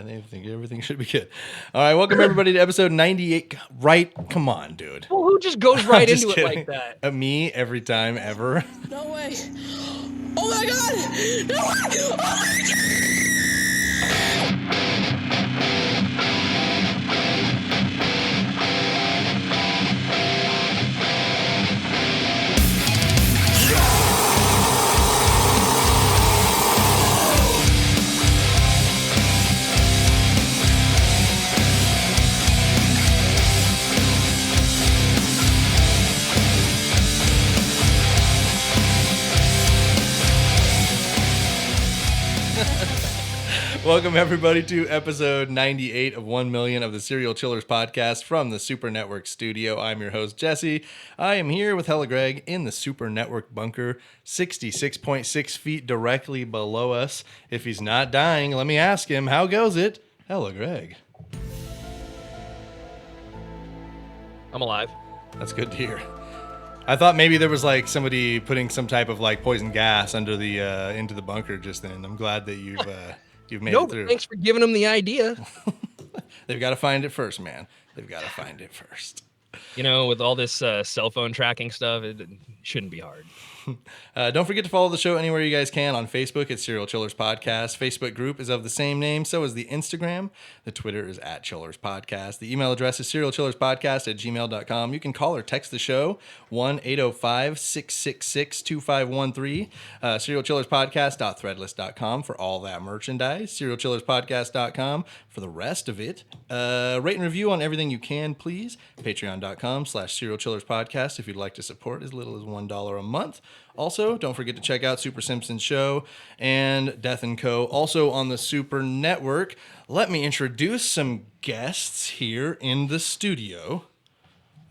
They think everything should be good. All right, welcome everybody to episode 98. Right? Come on, dude. Well, who just goes right Just into kidding. it like that? Me every time ever. No way. Oh my god! No way! Oh my god! Welcome everybody to episode 98 of 1 Million of the Serial Chillers podcast from the Super Network studio. I'm your host, Jesse. I am here with Hella Greg in the Super Network bunker, 66.6 feet directly below us. If he's not dying, let me ask him, how goes it? Hella Greg. I'm alive. That's good to hear. I thought maybe there was like somebody putting some type of like poison gas under the into the bunker just then. I'm glad that you've made it through. Thanks for giving them the idea. They've got to find it first, man. They've got to find it first. You know, with all this cell phone tracking stuff, it shouldn't be hard. Don't forget to follow the show anywhere you guys can. On Facebook, it's Serial Chillers Podcast. Facebook group is of the same name. So is the Instagram. The Twitter is @Chillers Podcast. The email address is serialchillerspodcast@gmail.com. You can call or text the show, 1-805-666-2513. Serialchillerspodcast.threadless.com for all that merchandise. Serialchillerspodcast.com for the rest of it. Rate and review on everything you can, please. Patreon.com/serialchillerspodcast if you'd like to support as little as $1 a month. Also, don't forget to check out Super Simpsons Show and Death & Co. Also on the Super Network. Let me introduce some guests here in the studio.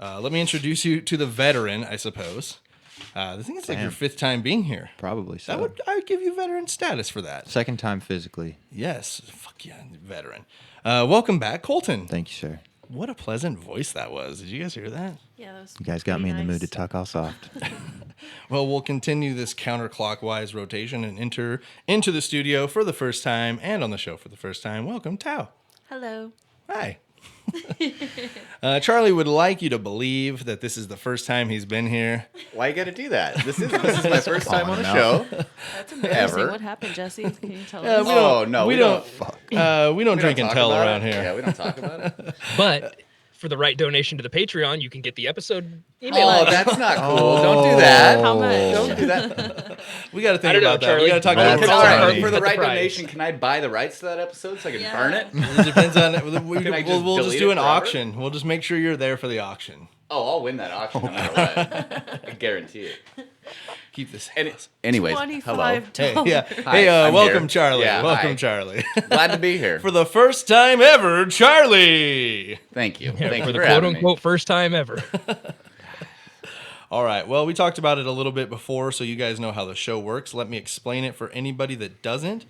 Let me introduce you to the veteran, I suppose. I think it's like your fifth time being here. Probably so. I would give you veteran status for that. Second time physically. Yes. Fuck yeah, veteran. Welcome back, Kolten. Thank you, sir. What a pleasant voice that was. Did you guys hear that? Yeah, that was You guys got me in the pretty mood to nice. talk all soft. Well, we'll continue this counterclockwise rotation and enter into the studio for the first time and on the show for the first time. Welcome, Thao. Hello. Hi. Charlie would like you to believe that this is the first time he's been here. Why you got to do that? This is my first time on a no. show. That's embarrassing. Ever. What happened, Jesse? Can you tell we us? don't- Oh no, we don't drink don't and talk tell about around it. here. Yeah, we don't talk about it. But for the right donation to the Patreon, you can get the episode email. Oh, that's not cool. Don't do that. How much? Don't do that. We got to think I don't know, about that. We Charlie. got to talk That's about All funny. right, for the Put the right price. donation, can I buy the rights to that episode so I can Yeah. burn it? It depends on it. We'll Can I just delete do it an forever? auction. We'll just make sure you're there for the auction. Oh, I'll win that auction no matter what. I guarantee it. Keep this. Anyways, hello. $25. Hey, yeah. Hi, Hey, I'm welcome, here. Charlie. Yeah, welcome, hi. Charlie. Glad to be here. For the first time ever, Charlie. Thank you. Yeah, Thank for you the for quote having me. unquote first time ever. All right. Well, we talked about it a little bit before, so you guys know how the show works. Let me explain it for anybody that doesn't.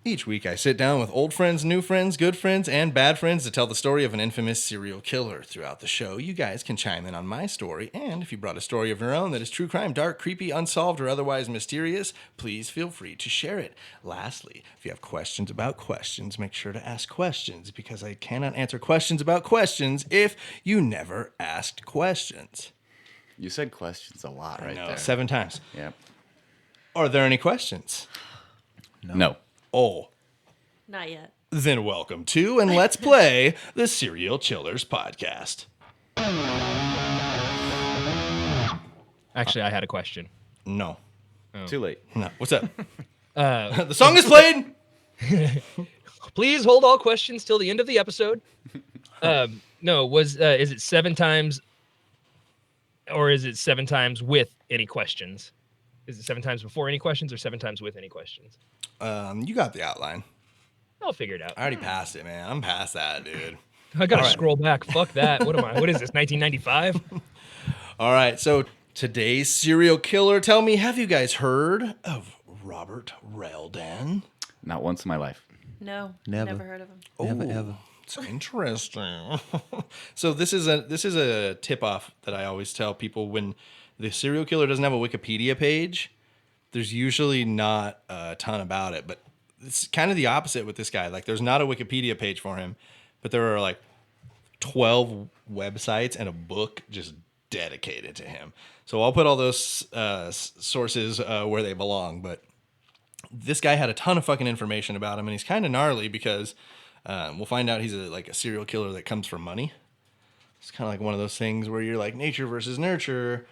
Each week, I sit down with old friends, new friends, good friends, and bad friends to tell the story of an infamous serial killer. Throughout the show, you guys can chime in on my story, and if you brought a story of your own that is true crime, dark, creepy, unsolved, or otherwise mysterious, please feel free to share it. Lastly, if you have questions about questions, make sure to ask questions, because I cannot answer questions about questions if you never asked questions. You said questions a lot right No, there. 7 times. Yep. Are there any questions? No. Oh, Not yet. then welcome to and let's play the Serial Chillers podcast. Actually, I had a question. No, Too late. no. What's up? The song is played. Please hold all questions till the end of the episode. No, is it 7 times, or is it 7 times with any questions? Is it 7 times before any questions, or 7 times with any questions? You got the outline. I'll figure it out. I already passed it, man. I'm past that, dude. I gotta All right. scroll back. Fuck that. What am I? What is this? 1995? All right, so today's serial killer. Tell me, have you guys heard of Robert Reldan? Not once in my life. No. Never. Never heard of him. Never, Ooh, ever. It's interesting. So this is a tip off that I always tell people when the serial killer doesn't have a Wikipedia page. There's usually not a ton about it, but it's kind of the opposite with this guy. Like, there's not a Wikipedia page for him, but there are like 12 websites and a book just dedicated to him. So I'll put all those sources where they belong. But this guy had a ton of fucking information about him, and he's kind of gnarly because we'll find out he's like a serial killer that comes for money. It's kind of like one of those things where you're like nature versus nurture.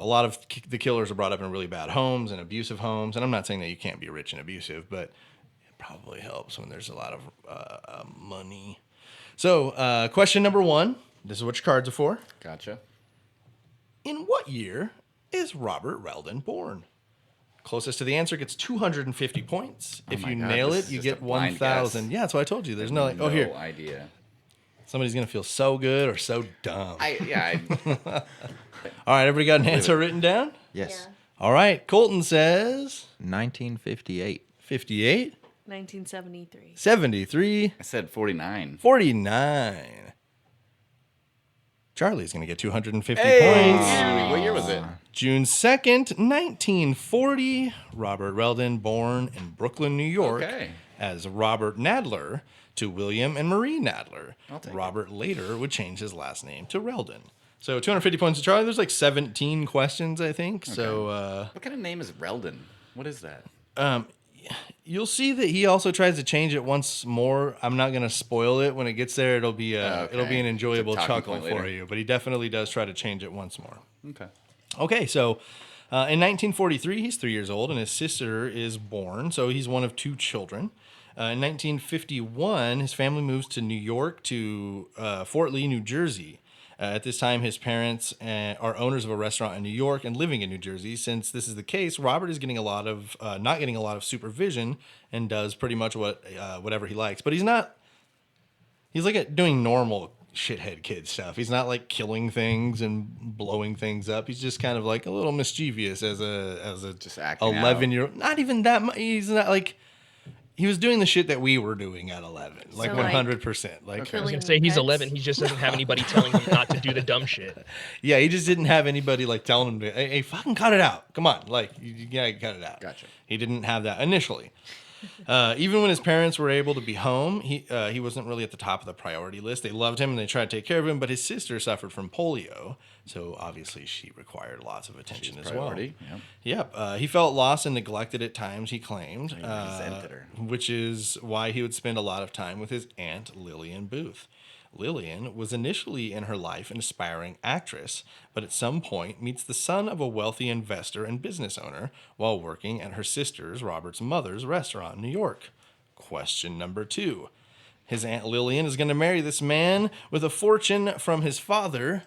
A lot of the killers are brought up in really bad homes and abusive homes. And I'm not saying that you can't be rich and abusive, but it probably helps when there's a lot of money. So question number 1. This is what your cards are for. Gotcha. In what year is Robert Reldan born? Closest to the answer gets 250 points. If my you God, nail this it, is you just get a blind 1,000. guess. Yeah, that's what I told you. There's no like, no oh, here. idea. Somebody's going to feel so good or so dumb. I All right, everybody got an answer written down? Yes. All right, Kolten says 1958. 58, 1973. 73, said 49. 49. Charlie's going to get 250 points. What year was it? June 2nd, 1940. Robert Reldan, born in Brooklyn, New York, Okay. as Robert Nadler to William and Marie Nadler. I'll take Robert later would change his last name to Reldan. So 250 points to Charlie. There's like 17 questions, I think. So What kind of name is Reldan? What is that? you'll see that he also tries to change it once more. I'm not going to spoil it. When it gets there, it'll be it'll be an enjoyable It's a talking chuckle point for later. you. But he definitely does try to change it once more. Okay. Okay, so in 1943, he's 3 years old, and his sister is born. So he's one of 2 children. In 1951, his family moves to New York to Fort Lee, New Jersey. At this time, his parents are owners of a restaurant in New York and living in New Jersey. Since this is the case, Robert is getting a lot of not getting a lot of supervision and does pretty much whatever he likes. But he's not. He's like doing normal shithead kid stuff. He's not like killing things and blowing things up. He's just kind of like a little mischievous as a Just acting 11-year-old. Not even that much. He's not like. He was doing the shit that we were doing at 11, like So, like, 100%. Like, I was gonna say he's 11. He just doesn't have anybody telling him not to do the dumb shit. yeah, he just didn't have anybody like telling him to, hey, fucking cut it out. Come on, like, you gotta cut it out. Gotcha. He didn't have that initially. Even when his parents were able to be home, he wasn't really at the top of the priority list. They loved him and they tried to take care of him, but his sister suffered from polio, so obviously she required lots of attention as priority, well. yep. Yep. He felt lost and neglected at times, he claimed, resented her. which is why he would spend a lot of time with his aunt Lillian Booth. Lillian was initially in her life an aspiring actress, but at some point meets the son of a wealthy investor and business owner while working at her sister's, Robert's mother's, restaurant in New York. Question number 2. His Aunt Lillian is going to marry this man with a fortune from his father.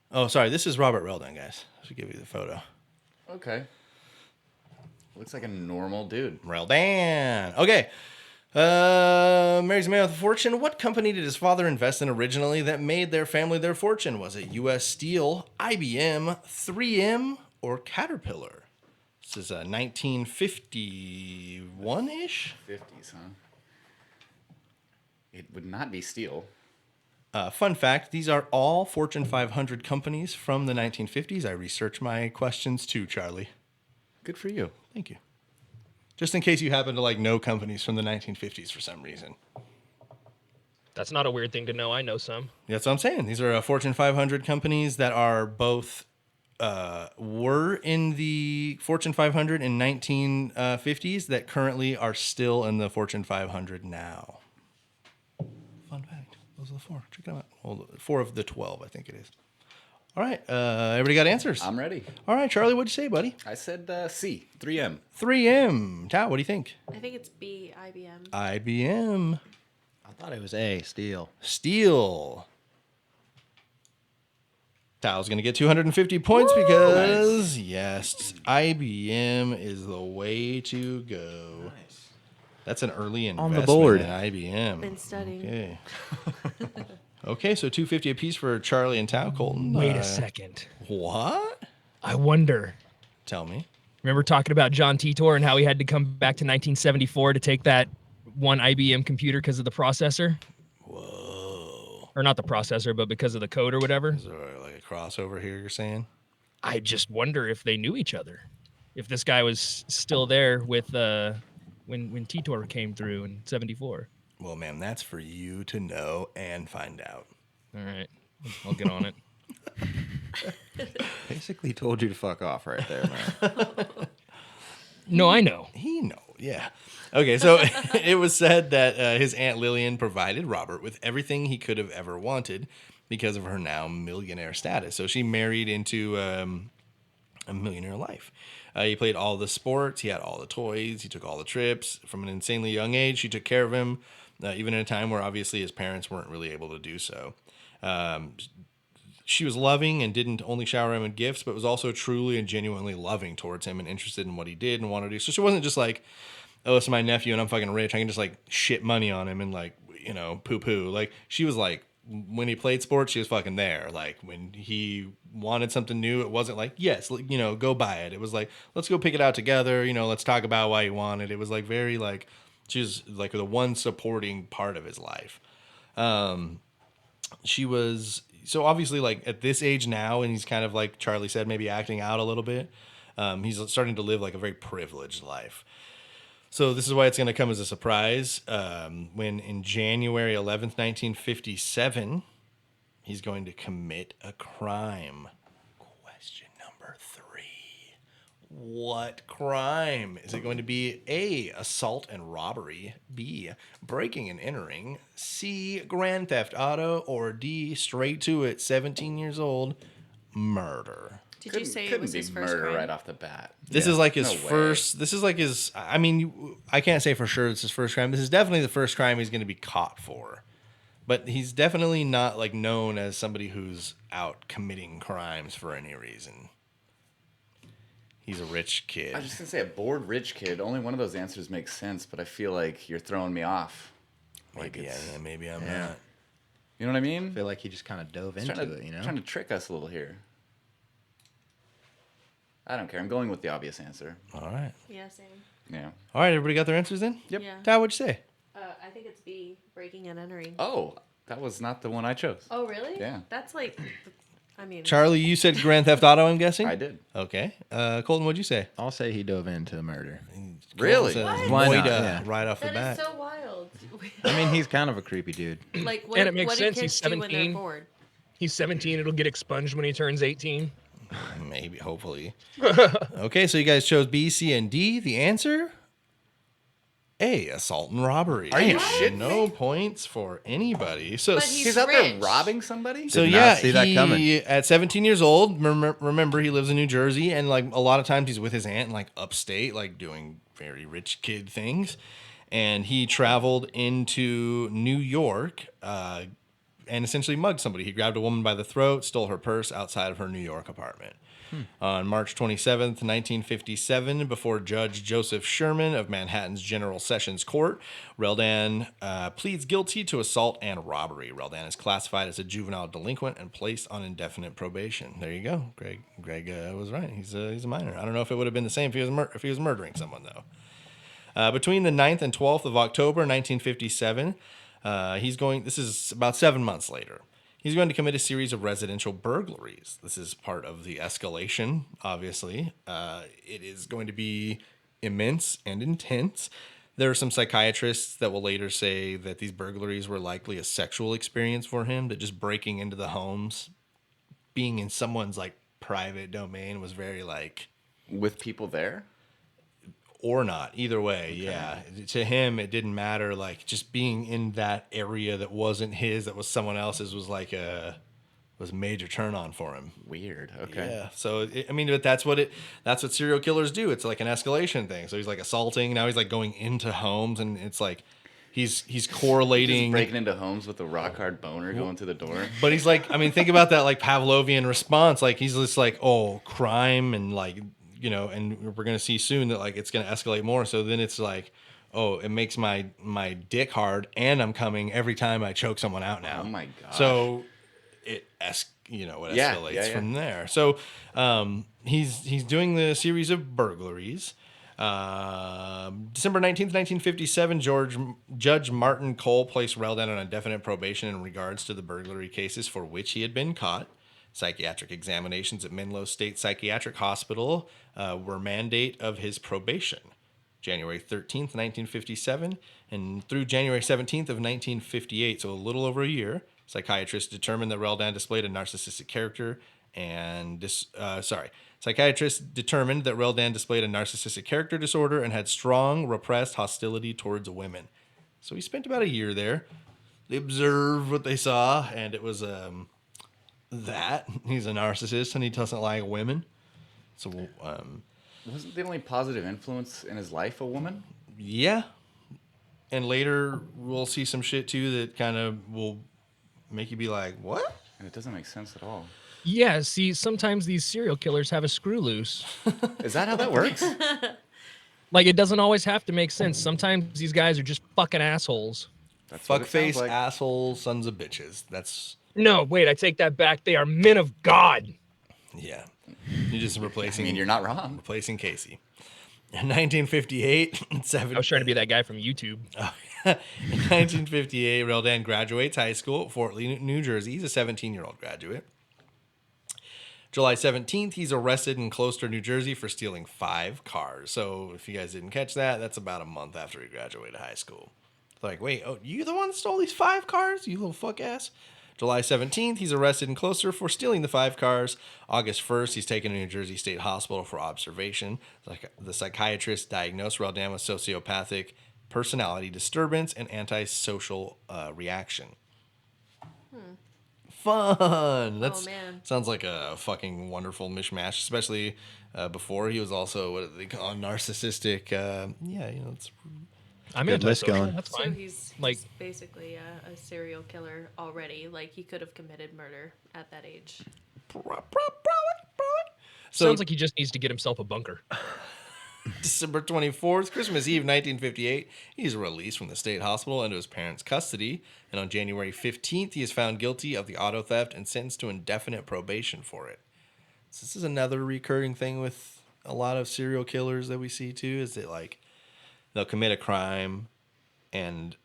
Oh, sorry, this is Robert Reldan, guys. I should give you the photo. Okay. Looks like a normal dude. Reldan. Okay. Marries a man with a fortune. What company did his father invest in originally that made their family their fortune? Was it U.S. Steel, IBM, 3M, or Caterpillar? This is 1951-ish. 50s, huh? It would not be steel. Fun fact, these are all Fortune 500 companies from the 1950s. I researched my questions too, Charlie. Good for you. Thank you. Just in case you happen to like know companies from the 1950s for some reason. That's not a weird thing to know. I know some. That's what I'm saying. These are Fortune 500 companies that are both were in the Fortune 500 in 1950s that currently are still in the Fortune 500 now. Fun fact. Those are the 4. Check them out. Well, 4 of the 12, I think it is. All right. Everybody got answers? I'm ready. All right, Charlie, what'd you say, buddy? I said C, 3M. 3M. Tao, what do you think? I think it's B, IBM. IBM. I thought it was A, Steel. Steel. Tao's going to get 250 points because, yes, IBM is the way to go. Nice. That's an early On investment the board. in IBM. Been studying. Okay. Okay, so 250 apiece for Charlie and Tao. Kolten. Wait a second. What? I wonder. Tell me. Remember talking about John Titor and how he had to come back to 1974 to take that one IBM computer because of the processor? Whoa. Or not the processor, but because of the code or whatever? Is there like a crossover here you're saying? I just wonder if they knew each other. if this guy was still there with when Titor came through in '74. Well, ma'am, that's for you to know and find out. All right, I'll get on it. Basically told you to fuck off right there, man. No, I know. He know, yeah. Okay, so it was said that his Aunt Lillian provided Robert with everything he could have ever wanted because of her now millionaire status. So she married into a millionaire life. He played all the sports. He had all the toys. He took all the trips. From an insanely young age, she took care of him, even in a time where obviously his parents weren't really able to do so. She was loving and didn't only shower him with gifts, but was also truly and genuinely loving towards him and interested in what he did and wanted to do. So she wasn't just like, oh, it's my nephew and I'm fucking rich. I can just like shit money on him and like, you know, poo poo. Like she was like, when he played sports, she was fucking there. Like when he wanted something new, it wasn't like, yes, you know, go buy it. It was like, let's go pick it out together. You know, let's talk about why you want it. It was like very like, she was like the one supporting part of his life. She was, so obviously like at this age now, and he's kind of like Charlie said, maybe acting out a little bit. He's starting to live like a very privileged life. So this is why it's going to come as a surprise when in January 11th, 1957, he's going to commit a crime. Question number 3. What crime? Is it going to be A, assault and robbery, B, breaking and entering, C, grand theft auto, or D, straight to it, 17 years old, murder? Did you say it Couldn't was be his first murder crime? right off the bat? This is like his No way. first. This is like his. I mean, I can't say for sure it's his first crime. This is definitely the first crime he's going to be caught for. But he's definitely not like known as somebody who's out committing crimes for any reason. He's a rich kid. I was just gonna say a bored rich kid. Only one of those answers makes sense, but I feel like you're throwing me off. Like Maybe, it's- maybe I'm yeah. not. You know what I mean? I feel like he just kind of dove He's into trying to, it, you know? trying to trick us a little here. I don't care. I'm going with the obvious answer. All right. Yeah, same. Yeah. All right. Everybody got their answers in? Yep. Yeah. Thao, what'd you say? I think it's B, breaking and entering. Oh, that was not the one I chose. Oh, really? Yeah. That's like, I mean, Charlie, you said grand theft auto, I'm guessing? I did. Okay. Colton, what'd you say? I'll say he dove into murder. Really? Colton says Why not? Moida Yeah. right off the that bat. is so wild. I mean, he's kind of a creepy dude. Like, what, And it makes what do sense, kids he's do when they're 17. bored? He's 17. It'll get expunged when he turns 18. Maybe, hopefully. Okay, so you guys chose B, C, and D. The answer? A, assault and robbery. Are you What? shitting No points for anybody. So, But he's He's out there rich. robbing somebody? so Did not yeah, see that he, coming. at 17 years old, remember he lives in New Jersey, and like a lot of times he's with his aunt in like upstate, like doing very rich kid things. And he traveled into New York and essentially mugged somebody. He grabbed a woman by the throat, stole her purse outside of her New York apartment. On March 27th, 1957, before Judge Joseph Sherman of Manhattan's General Sessions Court, Reldan pleads guilty to assault and robbery. Reldan is classified as a juvenile delinquent and placed on indefinite probation. There you go. Greg was right. He's a minor. I don't know if it would have been the same if he was murdering someone, though. Between the 9th and 12th of October 1957, this is about 7 months later. He's going to commit a series of residential burglaries. This is part of the escalation, obviously. It is going to be immense and intense. There are some psychiatrists that will later say that these burglaries were likely a sexual experience for him, that just breaking into the homes, being in someone's like private domain was very like... With people there? Or not, either way, yeah. To him, it didn't matter. Like just being in that area that wasn't his, that was someone else's, was like was a major turn on for him. Weird. Okay. Yeah. So but that's what serial killers do. It's like an escalation thing. So he's like assaulting. Now he's like going into homes, and it's like he's correlating. Just breaking into homes with a rock hard boner going through the door. But he's like, I mean, think about that like Pavlovian response. Like he's just like, oh, crime and like. You know, and we're gonna see soon that like it's gonna escalate more. So then it's like, oh, it makes my dick hard, and I'm coming every time I choke someone out now. Oh my gosh. So it Yeah, escalates yeah. from there. So he's doing the series of burglaries. December 19th, 1957, Judge Martin Cole placed Reldan on indefinite probation in regards to the burglary cases for which he had been caught. Psychiatric examinations at Menlo State Psychiatric Hospital were mandate of his probation. January 13th, 1957, and through January 17th of 1958, so a little over a year, psychiatrists determined that Reldan displayed a narcissistic character Psychiatrists determined that Reldan displayed a narcissistic character disorder and had strong repressed hostility towards women. So he spent about a year there. They observed what they saw, and it was that he's a narcissist and he doesn't like women. So Wasn't the only positive influence in his life a woman? yeah, and later we'll see some shit too that kind of will make you be like, what? And it doesn't make sense at all. Yeah, see, sometimes these serial killers have a screw loose. Is that how that works? Like, it doesn't always have to make sense. Sometimes these guys are just fucking assholes. That's what it sounds Fuckface, like. asshole, sons of bitches. That's, No, wait, I take that back. They are men of God. yeah. You're just replacing. I mean, you're not wrong. Replacing Casey. In 1958, I was trying to be that guy from YouTube. In 1958, Reldan graduates high school at Fort Lee, New Jersey. He's a 17-year-old graduate. July 17th, he's arrested in Closter, New Jersey for stealing 5 cars. So if you guys didn't catch that, that's about a month after he graduated high school. It's like, wait, oh, you the one that stole these 5 cars, you little fuck ass? July 17th, he's arrested in Closter for stealing the 5 cars. August 1st, he's taken to New Jersey State Hospital for observation. The psychiatrist diagnosed Reldan with sociopathic personality disturbance and antisocial reaction. Fun. That's man. sounds like a fucking wonderful mishmash, especially before he was also what they call narcissistic. It's I'm Good list antisocial. going. That's So fine. he's Like- basically a serial killer already. Like, he could have committed murder at that age. probably. Sounds like he just needs to get himself a bunker. December 24th, Christmas Eve, 1958, he's released from the state hospital into his parents' custody. And on January 15th, he is found guilty of the auto theft and sentenced to indefinite probation for it. So this is another recurring thing with a lot of serial killers that we see too, is that like they'll commit a crime and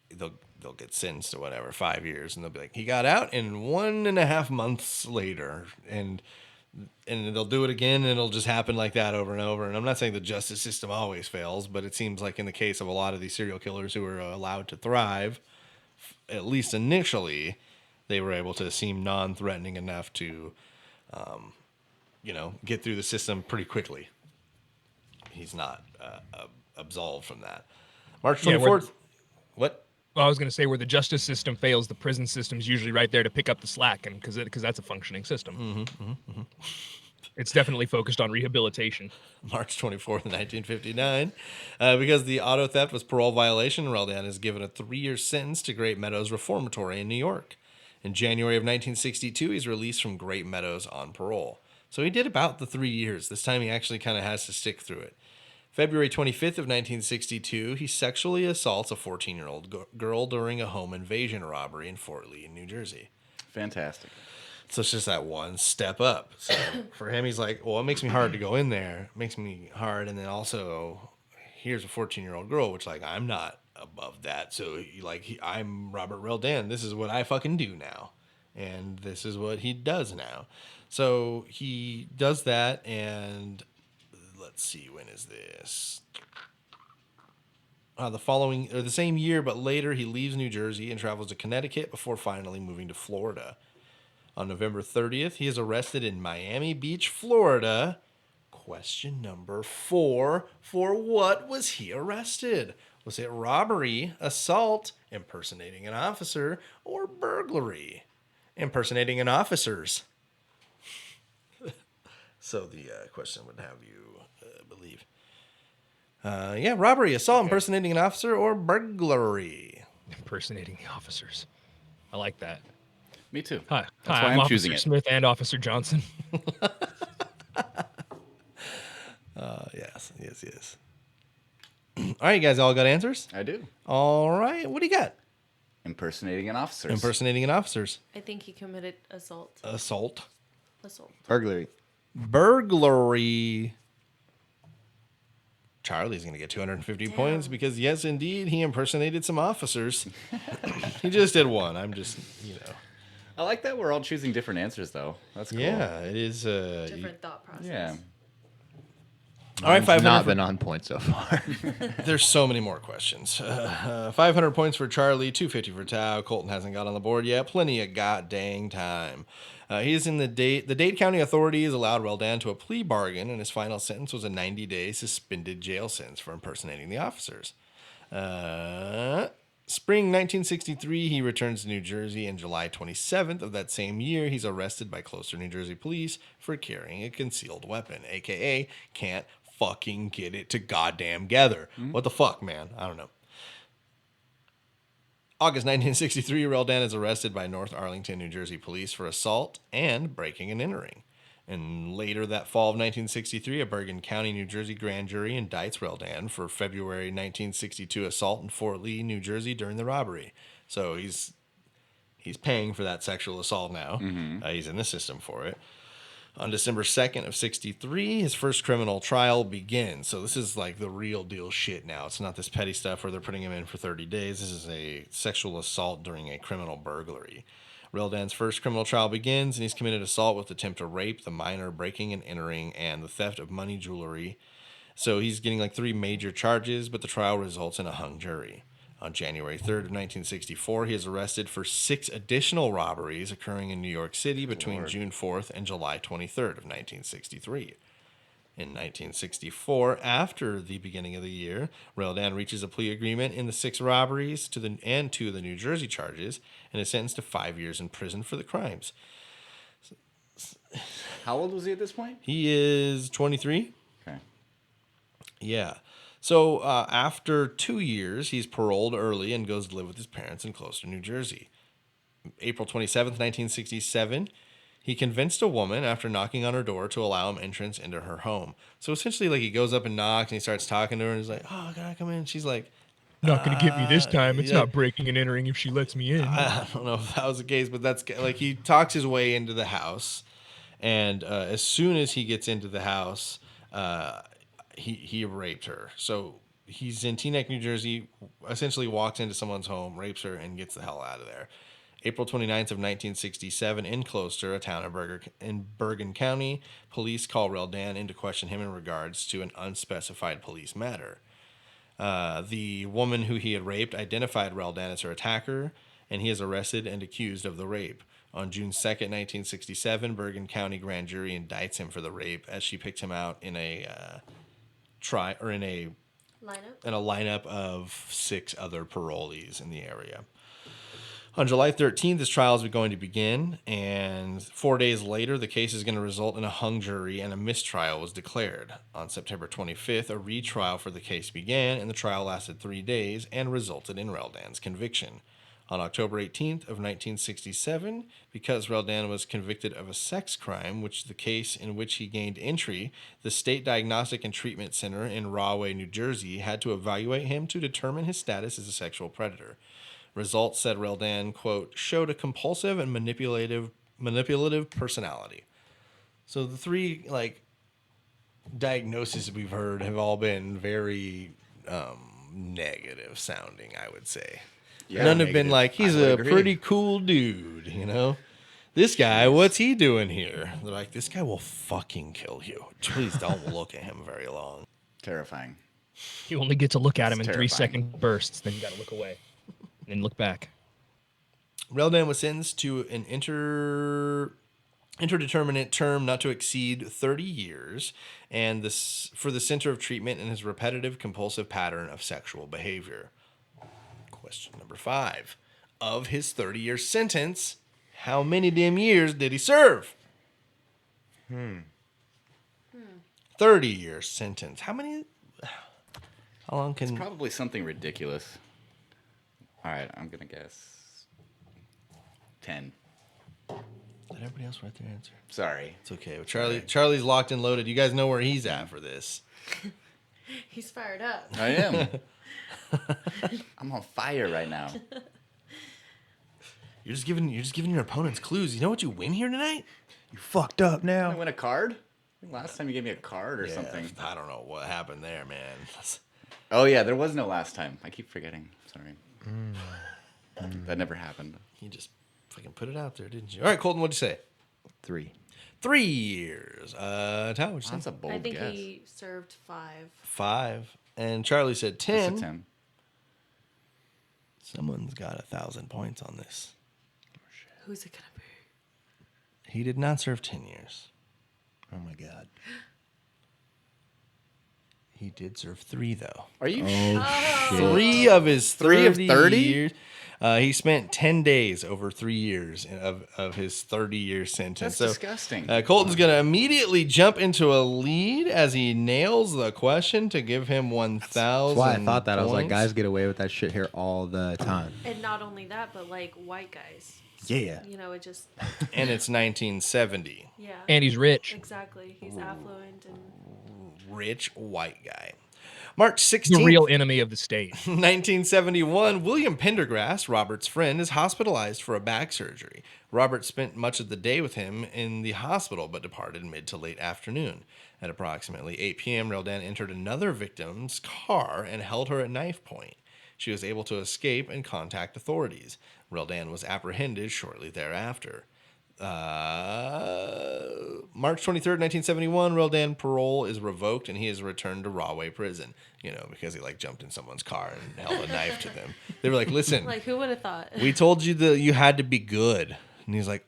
they'll get sentenced to whatever, 5 years, and they'll be like, he got out in 1.5 months later. And they'll do it again, and it'll just happen like that over and over. And I'm not saying the justice system always fails, but it seems like in the case of a lot of these serial killers who are allowed to thrive, at least initially, they were able to seem non-threatening enough to, get through the system pretty quickly. He's not absolved from that. March 24th. What? Well, I was going to say, where the justice system fails, the prison system's usually right there to pick up the slack, and because that's a functioning system. It's definitely focused on rehabilitation. March 24th, 1959. Because the auto theft was parole violation, Reldan is given a 3-year sentence to Great Meadows Reformatory in New York. In January of 1962, he's released from Great Meadows on parole. So he did about the 3 years. This time he actually kind of has to stick through it. February 25th of 1962, he sexually assaults a 14-year-old girl during a home invasion robbery in Fort Lee, New Jersey. Fantastic. So it's just that one step up. So for him, he's like, well, it makes me hard to go in there. It makes me hard. And then also, here's a 14-year-old girl, which, like, I'm not above that. So, I'm Robert Reldan. This is what I fucking do now. And this is what he does now. So he does that, and let's see, when is this? The same year, but later, he leaves New Jersey and travels to Connecticut before finally moving to Florida. On November 30th, he is arrested in Miami Beach, Florida. Question number 4. For what was he arrested? Was it robbery, assault, impersonating an officer, or burglary? Impersonating an officer's. So the question would have you believe. Robbery, assault, impersonating an officer, or burglary. Impersonating the officers. I like that. Me too. Hi, That's why I'm I'm choosing Officer it. Smith and Officer Johnson. Yes. All right, you guys all got answers? I do. All right, what do you got? Impersonating an officer. Impersonating an officer's. I think he committed assault. Assault. Burglary. Burglary. Charlie's going to get 250 points because, yes, indeed, he impersonated some officers. He just did one. I'm just, I like that we're all choosing different answers, though. That's cool. Yeah, it is. Different thought process. Yeah. All right, Mine's 500 not for- been on point so far. There's so many more questions. 500 points for Charlie, 250 for Thao. Kolten hasn't got on the board yet. Plenty of god-dang time. He is in the Dade County authorities allowed Roldan to a plea bargain, and his final sentence was a 90-day suspended jail sentence for impersonating the officers. Spring 1963, he returns to New Jersey, and July 27th of that same year, he's arrested by Closter, New Jersey police for carrying a concealed weapon, aka can't fucking get it to goddamn gather. What the fuck, man? I don't know. August 1963, Reldan is arrested by North Arlington, New Jersey police for assault and breaking and entering. And later that fall of 1963, a Bergen County, New Jersey grand jury indicts Reldan for February 1962 assault in Fort Lee, New Jersey during the robbery. So he's paying for that sexual assault now. He's in the system for it. On December 2nd of 63, his first criminal trial begins. So this is like the real deal shit now. It's not this petty stuff where they're putting him in for 30 days. This is a sexual assault during a criminal burglary. Reldan's first criminal trial begins, and he's committed assault with attempt to rape, the minor, breaking and entering, and the theft of money jewelry. So he's getting like 3 major charges, but the trial results in a hung jury. On January 3rd of 1964, he is arrested for 6 additional robberies occurring in New York City between June 4th and July 23rd of 1963. In 1964, after the beginning of the year, Reldan reaches a plea agreement in the 6 robberies and 2 of the New Jersey charges, and is sentenced to 5 years in prison for the crimes. How old was he at this point? He is 23. Okay. Yeah. So after 2 years, he's paroled early and goes to live with his parents in Closter, New Jersey. April 27th, 1967, he convinced a woman after knocking on her door to allow him entrance into her home. So essentially, like, he goes up and knocks and he starts talking to her and he's like, "Oh, can I come in?" She's like, Not going to get me this time. It's yeah. not breaking and entering if she lets me in. I don't know if that was the case, but that's like he talks his way into the house. And as soon as he gets into the house, he raped her. So he's in Teaneck, New Jersey, essentially walks into someone's home, rapes her, and gets the hell out of there. April 29th of 1967, in Closter, a town in Bergen County, police call Reldan in to question him in regards to an unspecified police matter. The woman who he had raped identified Reldan as her attacker, and he is arrested and accused of the rape. On June 2nd, 1967, Bergen County grand jury indicts him for the rape as she picked him out in a lineup of 6 other parolees in the area. On July 13th, his trial is going to begin, and 4 days later, the case is going to result in a hung jury, and a mistrial was declared. On September 25th, a retrial for the case began, and the trial lasted 3 days and resulted in Reldan's conviction. On October 18th of 1967, because Reldan was convicted of a sex crime, which the case in which he gained entry, the State Diagnostic and Treatment Center in Rahway, New Jersey, had to evaluate him to determine his status as a sexual predator. Results said Reldan, quote, showed a compulsive and manipulative personality. So the 3, like, diagnoses we've heard have all been very negative sounding, I would say. Yeah, None have been like, he's a agree. pretty cool dude, you know? This guy, what's he doing here? They're like, this guy will fucking kill you. Please don't look at him very long. Terrifying. You only get to look at him It's in terrifying. 3-second bursts, then you got to look away. And then look back. Reldan was sentenced to an interdeterminate term not to exceed 30 years, and this for the center of treatment in his repetitive compulsive pattern of sexual behavior. Question number 5. Of his 30-year sentence, how many damn years did he serve? 30-year sentence. How long can... It's probably something ridiculous. All right, I'm going to guess 10. Did everybody else write their answer? Sorry. It's okay. Charlie's locked and loaded. You guys know where he's at for this. He's fired up. I am. I'm on fire right now. You're just giving your opponents clues. You know what you win here tonight? You fucked up I now. win a card? I think last time you gave me a card or something. I don't know what happened there, man. Oh, yeah, there was no last time. I keep forgetting. Sorry. That never happened. You just Fucking put it out there, didn't you? All right, Kolten, what'd you say? 3. 3 years. Tao, what'd you say? That's a bold I think guess. he served 5. 5. And Charlie said 10. That's a 10. Someone's got 1,000 points on this. Who's it gonna be? He did not serve 10 years. Oh my god. He did serve 3, though. Are you? Oh. 3 of his 3 of 30? years. He spent 10 days over 3 years of his 30-year sentence. That's disgusting. Kolten's going to immediately jump into a lead as he nails the question to give him 1,000 That's why I thought that. I was like, points. guys get away with that shit here all the time. And not only that, but like white guys. Yeah. You know, it just And it's 1970. yeah. And he's rich. Exactly. He's affluent and Rich white guy. March The 16th. real enemy of the state. 1971, William Pendergrass, Robert's friend, is hospitalized for a back surgery. Robert spent much of the day with him in the hospital, but departed mid to late afternoon. At approximately 8 p.m., Roldan entered another victim's car and held her at knife point. She was able to escape and contact authorities. Roldan was apprehended shortly thereafter. March 23rd, 1971, Roldan parole is revoked and he is returned to Rahway prison. You know, because he like jumped in someone's car and held a knife to them. They were like, listen, like who would have thought? we told you that you had to be good. And he's like,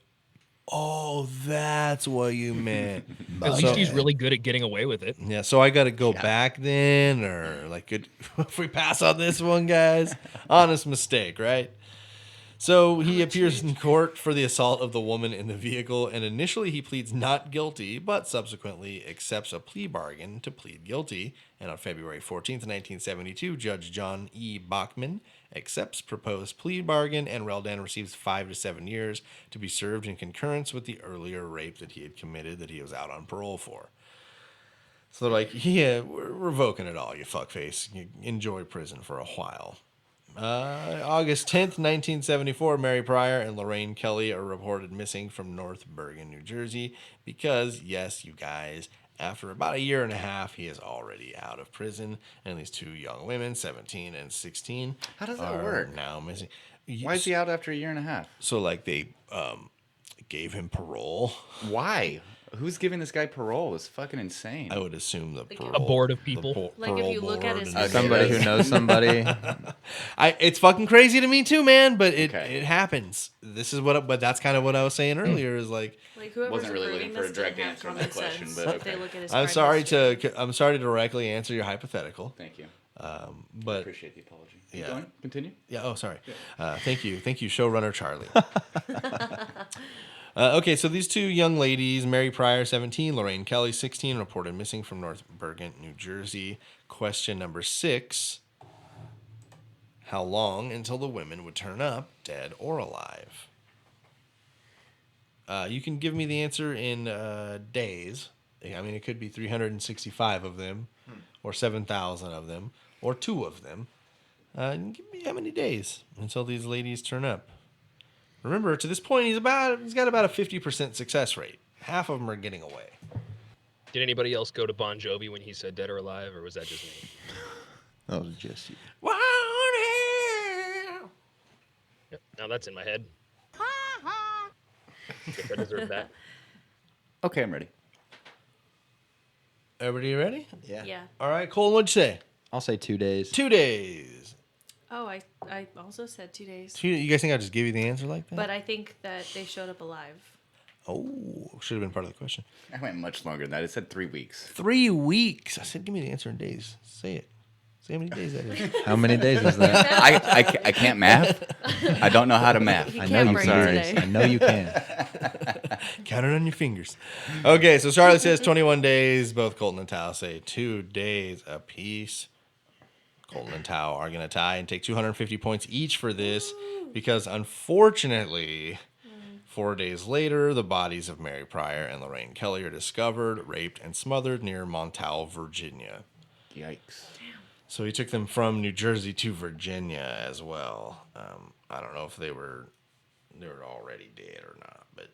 oh, that's what you meant. At least he's really good at getting away with it. Yeah, so I got to go back then, or like, good, if we pass on this one, guys, honest mistake, right? So he appears in court for the assault of the woman in the vehicle, and initially he pleads not guilty, but subsequently accepts a plea bargain to plead guilty. And on February 14th, 1972, Judge John E. Bachman accepts proposed plea bargain, and Reldan receives 5 to 7 years to be served in concurrence with the earlier rape that he had committed that he was out on parole for. So they're like, yeah, we're revoking it all, you fuckface. You enjoy prison for a while. August 10th, 1974, Mary Pryor and Lorraine Kelly are reported missing from North Bergen, New Jersey, because, yes, you guys, after about a year and a half, he is already out of prison, and these 2 young women, 17 and 16, How does that are work? now missing. Why is he out after a year and a half? So, like, they gave him parole. Why? Who's giving this guy parole? It's fucking insane. I would assume the parole. A board of the people. Like, if parole you look at board his and- history- Somebody who knows somebody. It's fucking crazy to me too, man. But it Okay. it happens. This is what. But that's kind of what I was saying earlier. Is like, Like whoever's Wasn't really approving looking for a this direct didn't have answer on common that question, sense but if okay. they look at his I'm crime sorry history. to directly answer your hypothetical. Thank you. But Appreciate the apology. Keep Yeah. going. Continue. yeah. Oh, sorry. Thank you, showrunner Charlie. Okay, so these 2 young ladies, Mary Pryor, 17, Lorraine Kelly, 16, reported missing from North Bergen, New Jersey. Question number 6. How long until the women would turn up, dead or alive? You can give me the answer in days. I mean, it could be 365 of them, or 7,000 of them, or 2 of them. Give me how many days until these ladies turn up. Remember, to this point, he's got about a 50% success rate. Half of them are getting away. Did anybody else go to Bon Jovi when he said dead or alive, or was that just me? That was just you. Yep, now that's in my head. Guess I deserve that. Okay, I'm ready. Everybody ready? Yeah. All right, Cole, what'd you say? I'll say 2 days. 2 days. Oh, I also said 2 days. You guys think I'll just give you the answer like that? But I think that they showed up alive. Oh, should have been part of the question. I went much longer than that. It said 3 weeks. 3 weeks. I said, give me the answer in days. Say it. Say how many days that is. How many days is that? I can't math. I don't know how to math. He I know can't you bring can. it today. I know you can. Count it on your fingers. Okay, so Charlie says 21 days. Both Kolten and Thao say 2 days apiece. Kolten and Thao are going to tie and take 250 points each for this because, unfortunately, 4 days later, the bodies of Mary Pryor and Lorraine Kelly are discovered, raped, and smothered near Montal, Virginia. Yikes. So he took them from New Jersey to Virginia as well. I don't know if they were already dead or not, but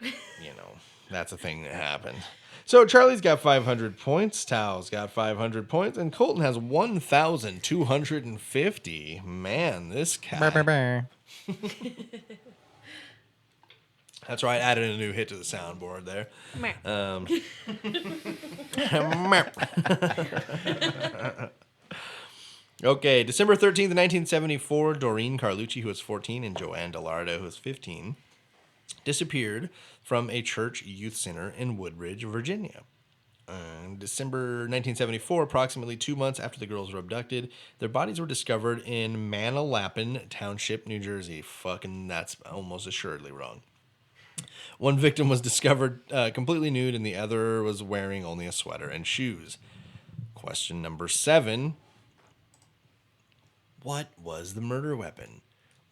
you know, that's a thing that happened. So Charlie's got 500 points, Tao's got 500 points, and Kolten has 1,250. Man, this guy. That's right. Added a new hit to the soundboard there. Meh. Okay, December 13th, 1974, Doreen Carlucci, who was 14, and Joanne Delardo, who was 15, disappeared from a church youth center in Woodbridge, Virginia. December 1974, approximately 2 months after the girls were abducted, their bodies were discovered in Manalapan Township, New Jersey. Fucking, that's almost assuredly wrong. One victim was discovered completely nude, and the other was wearing only a sweater and shoes. Question number 7. What was the murder weapon?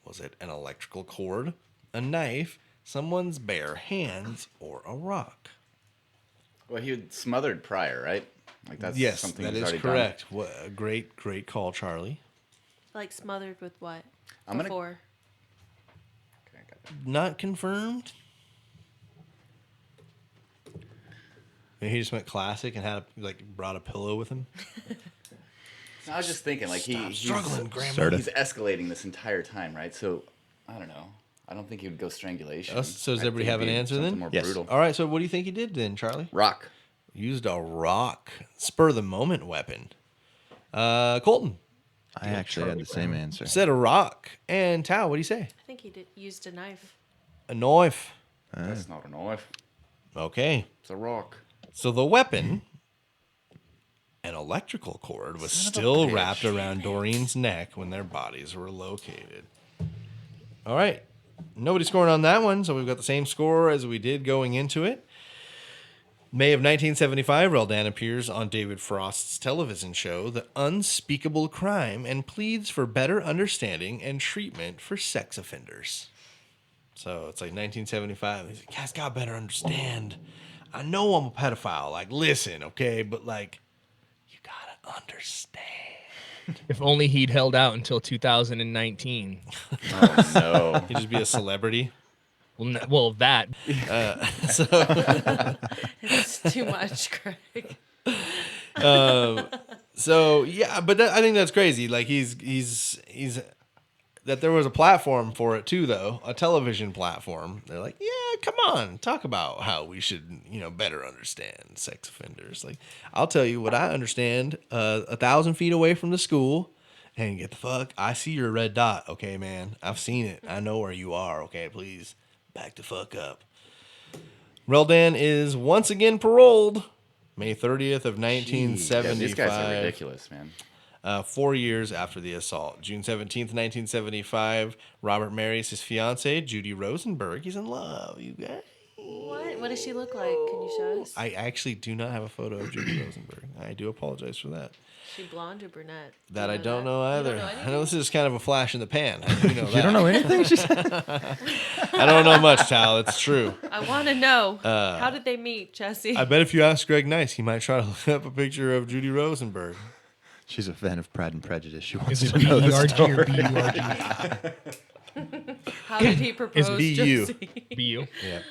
Was it an electrical cord, a knife, someone's bare hands, or a rock? Well, he had smothered prior, right? Like that's Yes, something that he's is already correct. What a great call, Charlie. Like smothered with what? I'm gonna- Before. Done. Okay, I got it. Not confirmed. Maybe he just went classic and had brought a pillow with him. No, I was just thinking, like he's struggling, Grandma. Sorta. He's escalating this entire time, right? So I don't know. I don't think he would go strangulation. So does I everybody think have an it'd be answer something then? More Yes. brutal. All right. So what do you think he did then, Charlie? Rock. Used a rock, spur of the moment weapon. Kolten I actually had the same answer. said a rock, and Thao, what do you say? I think he used a knife. A knife. That's not a knife. Okay. It's a rock. So the weapon, an electrical cord, was still wrapped around Doreen's neck when their bodies were located. All right. Nobody scoring on that one, so we've got the same score as we did going into it. May of 1975, Reldan appears on David Frost's television show, The Unspeakable Crime, and pleads for better understanding and treatment for sex offenders. So it's like 1975. He's like, guys, gotta better understand. I know I'm a pedophile. Like, listen, okay? But, like, you gotta understand. If only he'd held out until 2019. Oh no. He'd just be a celebrity. Well, that. It's too much, Craig. So, yeah, but I think that's crazy. Like, he's that there was a platform for it, too, though. A television platform. They're like, yeah, come on. Talk about how we should, better understand sex offenders. Like, I'll tell you what I understand 1,000 feet away from the school. And get the fuck. I see your red dot, okay, man. I've seen it. I know where you are, okay? Please back the fuck up. Reldan is once again paroled May 30th of 1975. Yeah, these guys are ridiculous, man. 4 years after the assault. June 17th, 1975, Robert marries his fiancée, Judy Rosenberg. He's in love, you guys. What? What does she look like? Can you show us? I actually do not have a photo of Judy Rosenberg. I do apologize for that. Is she blonde or brunette? Do That you I don't know You either. don't know I anything? know this is kind of a flash in the pan. I do know that. You don't know anything? I don't know much, Tal. It's true. I want to know. How did they meet, Jesse? I bet if you ask Greg Nice, he might try to look up a picture of Judy Rosenberg. She's a fan of Pride and Prejudice. She wants Is it to know the B-U-R-G or story. B-U-R-G? How did he propose, BU. Jesse? B-U. Yeah.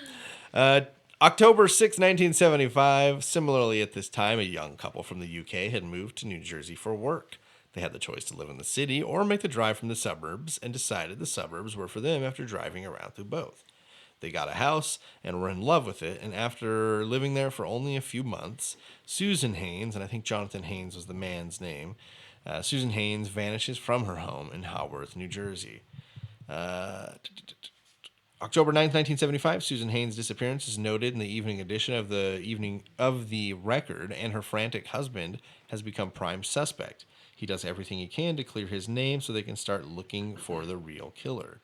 October 6, 1975. Similarly, at this time, a young couple from the UK had moved to New Jersey for work. They had the choice to live in the city or make the drive from the suburbs and decided the suburbs were for them after driving around through both. They got a house and were in love with it, and after living there for only a few months, Susan Haynes, and I think Jonathan Haynes was the man's name, Susan Haynes vanishes from her home in Haworth, New Jersey. October 9th, 1975, Susan Haynes' disappearance is noted in the evening edition of the Record, and her frantic husband has become prime suspect. He does everything he can to clear his name so they can start looking for the real killer.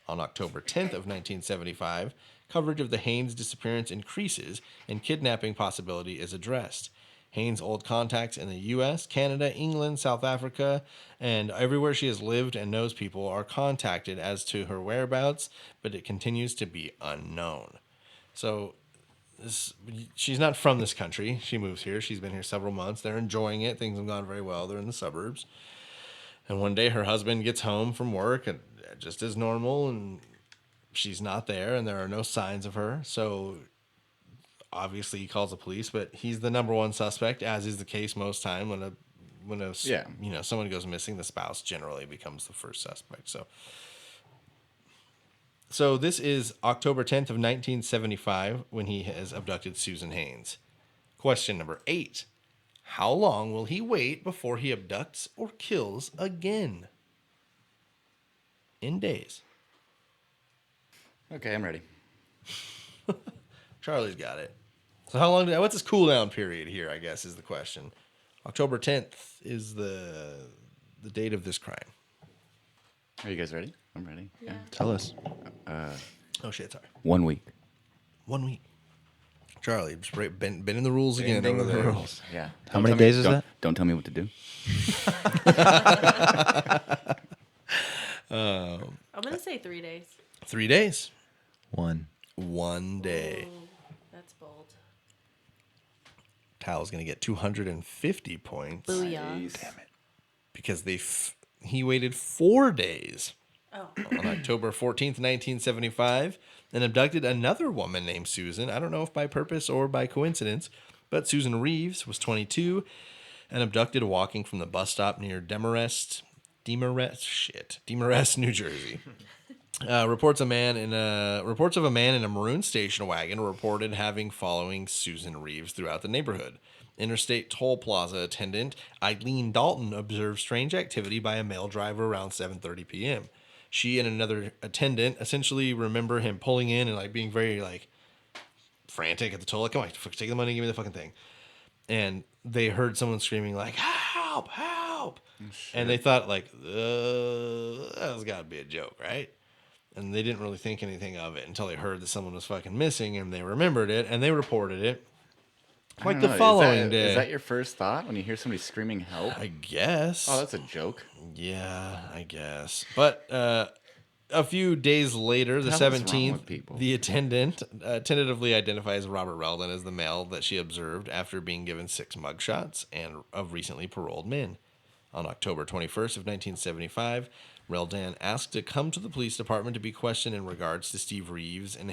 On October 10th of 1975, coverage of the Haynes disappearance increases and kidnapping possibility is addressed. Haynes' old contacts in the U.S., Canada, England, South Africa, and everywhere she has lived and knows people are contacted as to her whereabouts, but it continues to be unknown. So she's not from this country. She moves here. She's been here several months. They're enjoying it. Things have gone very well. They're in the suburbs. And one day her husband gets home from work and just as normal, and she's not there, and there are no signs of her. So obviously he calls the police, but he's the number one suspect, as is the case most time when someone goes missing. The spouse generally becomes the first suspect. So So this is October 10th of 1975 when he has abducted Susan Haynes. Question number 8. How long will he wait before he abducts or kills again? In days. Okay, I'm ready. Charlie's got it. So how long? What's his cooldown period here? I guess is the question. October 10th is the date of this crime. Are you guys ready? I'm ready. Yeah. Tell us. Oh shit! Sorry. 1 week. 1 week. Charlie, just bending the rules again Bending over the there. rules. Yeah. How many days is that? Don't tell me what to do. I'm gonna say 3 days. 3 days. 1. 1 day. Ooh, that's bold. Tao's gonna get 250 points Booyah. Damn it. because he waited 4 days. Oh. On October 14th, 1975, and abducted another woman named Susan. I don't know if by purpose or by coincidence, but Susan Reeves was 22 and abducted walking from the bus stop near Demarest, New Jersey. Reports of a man in a maroon station wagon reported having following Susan Reeves throughout the neighborhood. Interstate Toll Plaza attendant Eileen Dalton observed strange activity by a male driver around 7:30 p.m. She and another attendant essentially remember him pulling in and like being very like frantic at the toll. Like, come on, take the money, give me the fucking thing. And they heard someone screaming like, "Help! Help!" And they thought like, that's got to be a joke, right? And they didn't really think anything of it until they heard that someone was fucking missing, and they remembered it and they reported it. I Like don't the know. following day. Is that your first thought when you hear somebody screaming help? I guess. Oh, that's a joke. Yeah, I guess. But a few days later, the What the hell is wrong 17th, with people? the attendant tentatively identifies Robert Reldan as the male that she observed after being given 6 mugshots and of recently paroled men. On October 21st of 1975, Reldan asked to come to the police department to be questioned in regards to Steve Reeves and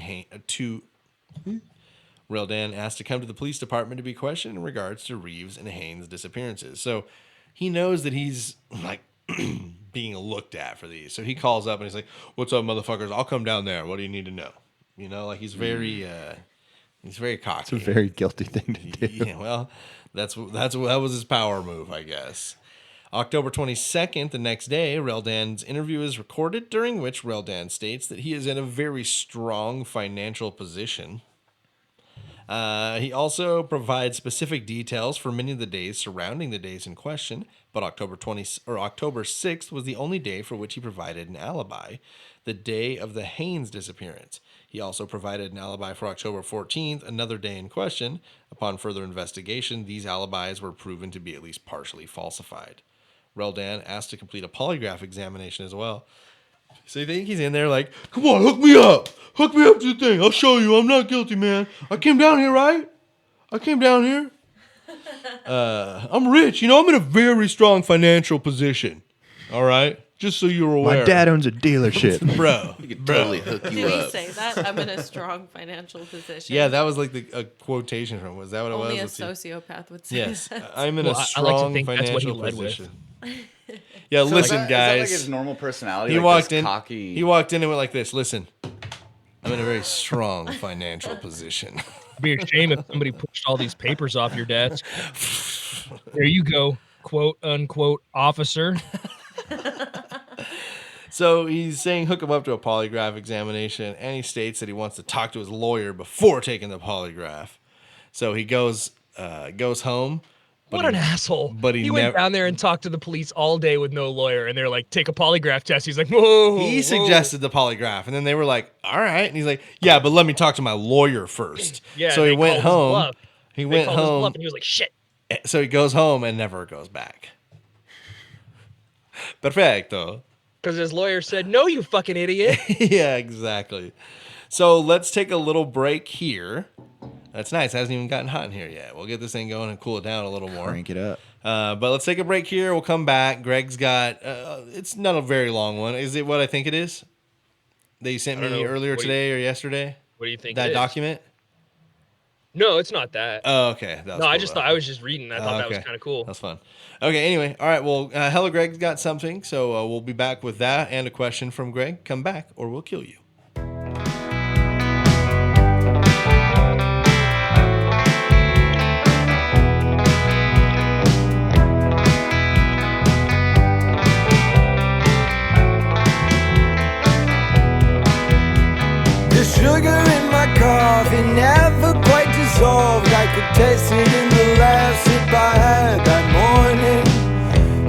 Reldan asked to come to the police department to be questioned in regards to Reeves and Haynes' disappearances. So he knows that he's like being looked at for these. So he calls up and he's like, "What's up, motherfuckers? I'll come down there. What do you need to know?" You know, like he's very cocky. It's a very guilty thing to do. Yeah, well, that was his power move, I guess. October 22nd, the next day, Reldan's interview is recorded, during which Reldan states that he is in a very strong financial position. He also provides specific details for many of the days surrounding the days in question, but October 6th was the only day for which he provided an alibi, the day of the Haynes disappearance. He also provided an alibi for October 14th, another day in question. Upon further investigation, these alibis were proven to be at least partially falsified. Reldan asked to complete a polygraph examination as well. So you think he's in there like, "Come on, hook me up. Hook me up to the thing. I'll show you. I'm not guilty, man. I came down here, right? I came down here. I'm rich. You know, I'm in a very strong financial position. All right? Just so you're aware." My dad owns a dealership. Bro. He could totally hook Did you he up. say that? I'm in a strong financial position. Yeah, that was like a quotation from. Was that what Only it a was? Let's see. sociopath would say Yes, that. I'm in Well, a I like to strong think that's what he financial led with. position. Yeah, So listen, is that guys. like his normal personality? He like walked this in. Cocky. He walked in and went like this. "Listen, I'm in a very strong financial position." It'd be a shame if somebody pushed all these papers off your desk. There you go, quote unquote officer. So he's saying hook him up to a polygraph examination, and he states that he wants to talk to his lawyer before taking the polygraph. So he goes home. What an asshole. but he went nev- down there and talked to the police all day with no lawyer, and they're like, take a polygraph test. He's like, whoa. He suggested the polygraph, and then they were like, "All right," and he's like, "Yeah, but let me talk to my lawyer first." Yeah, So he they went called his home. bluff. He They went called his bluff, home. and he was like, shit. So he goes home and never goes back. Perfecto. Because his lawyer said, no, you fucking idiot. Yeah, exactly. So let's take a little break here. That's nice. It hasn't even gotten hot in here yet. We'll get this thing going and cool it down a little more. Crank it up. But let's take a break here. We'll come back. Greg's got, it's not a very long one. Is it what I think it is? That you sent I don't me know. earlier What do you- today or yesterday? What do you think? That it is? document? No, it's not that. Oh, okay. That was No, I cool, just though. thought I was just reading. I thought that was Okay. kind of cool. That's fun. Okay, anyway. All right, well, Hello Greg's got something, so we'll be back with that and a question from Greg. Come back or we'll kill you. coffee never quite dissolved. I could taste it in the last sip I had that morning.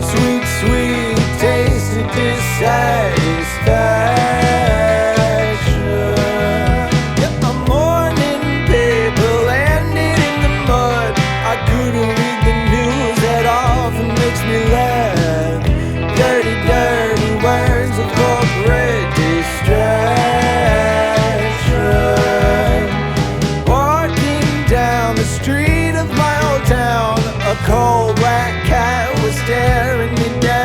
Sweet, sweet taste of dissatisfaction. Yeah, my morning paper landed in the mud. I couldn't read the news that often makes me laugh. Dirty, dirty words of corporate distraction. Walking down the street of my old town, a cold black cat was staring me down.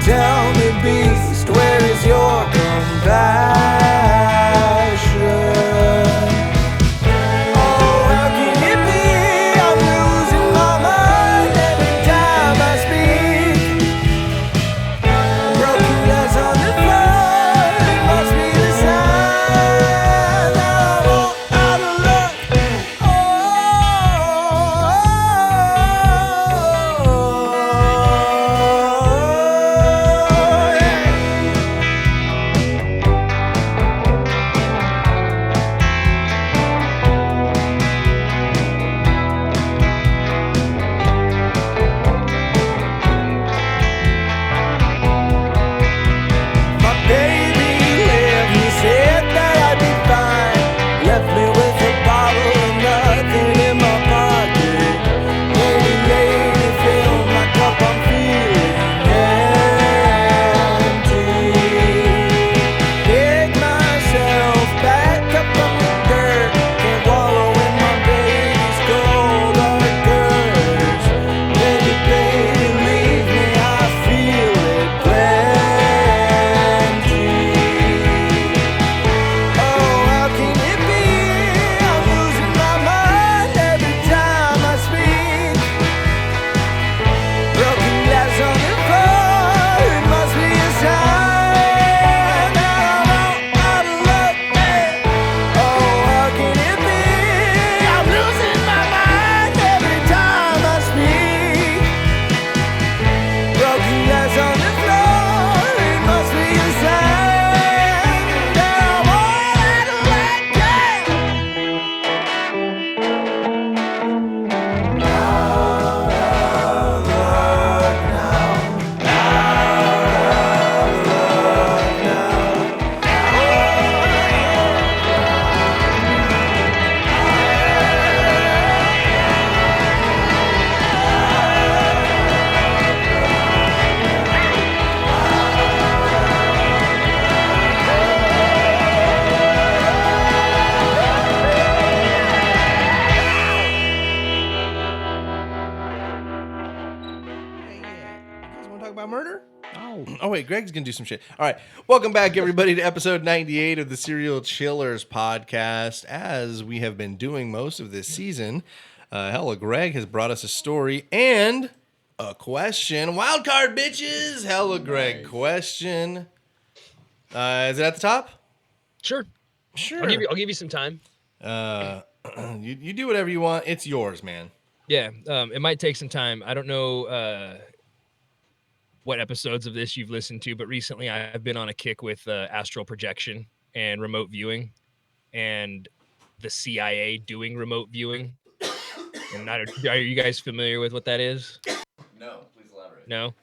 Tell me, beast, where is your compassion? Oh, how can it be? I'm losing my mind every time I speak. Broken glass on the floor, it must be the sign that I'm all out of luck. My baby left me, said that I'd be fine. Left me with a bottle and nothing in my pocket. Lady, lady, fill my cup, I'm feeling empty. Pick myself back up from the dirt. Can't wallow in my baby's cold hard curves. Baby, baby, leave me, I feel it plenty. Oh, how can it be? I'm losing my mind every time I speak. Broken glass on the floor, it must be a sign that I'm all out of luck. Oh, how can it be? I'm losing my mind every time I speak. Broken glass on the floor, it must be a sign that I'm all out of luck. You guys want to talk about murder? Oh, wait, Greg's going to do some shit. All right. Welcome back, everybody, to episode 98 of the Serial Chillers podcast. As we have been doing most of this season, hella Greg has brought us a story and a question. Wild card, bitches! Hella Greg question. Is it at the top? Sure. Sure. I'll give you some time. You do whatever you want. It's yours, man. Yeah. It might take some time. I don't know what episodes of this you've listened to, but recently I've been on a kick with astral projection and remote viewing and the CIA doing remote viewing. And are you guys familiar with what that is? No, please elaborate. No.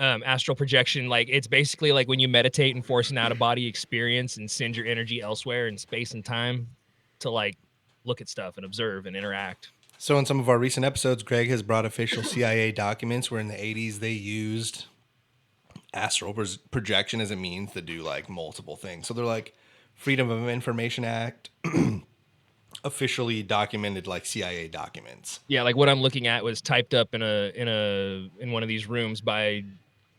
Astral projection, like it's basically like when you meditate and force an out-of-body experience and send your energy elsewhere in space and time to like look at stuff and observe and interact. So in some of our recent episodes, Greg has brought official CIA documents where in the 80s they used astral projection as a means to do like multiple things. So they're like Freedom of Information Act, officially documented like CIA documents. Yeah, like what I'm looking at was typed up in one of these rooms by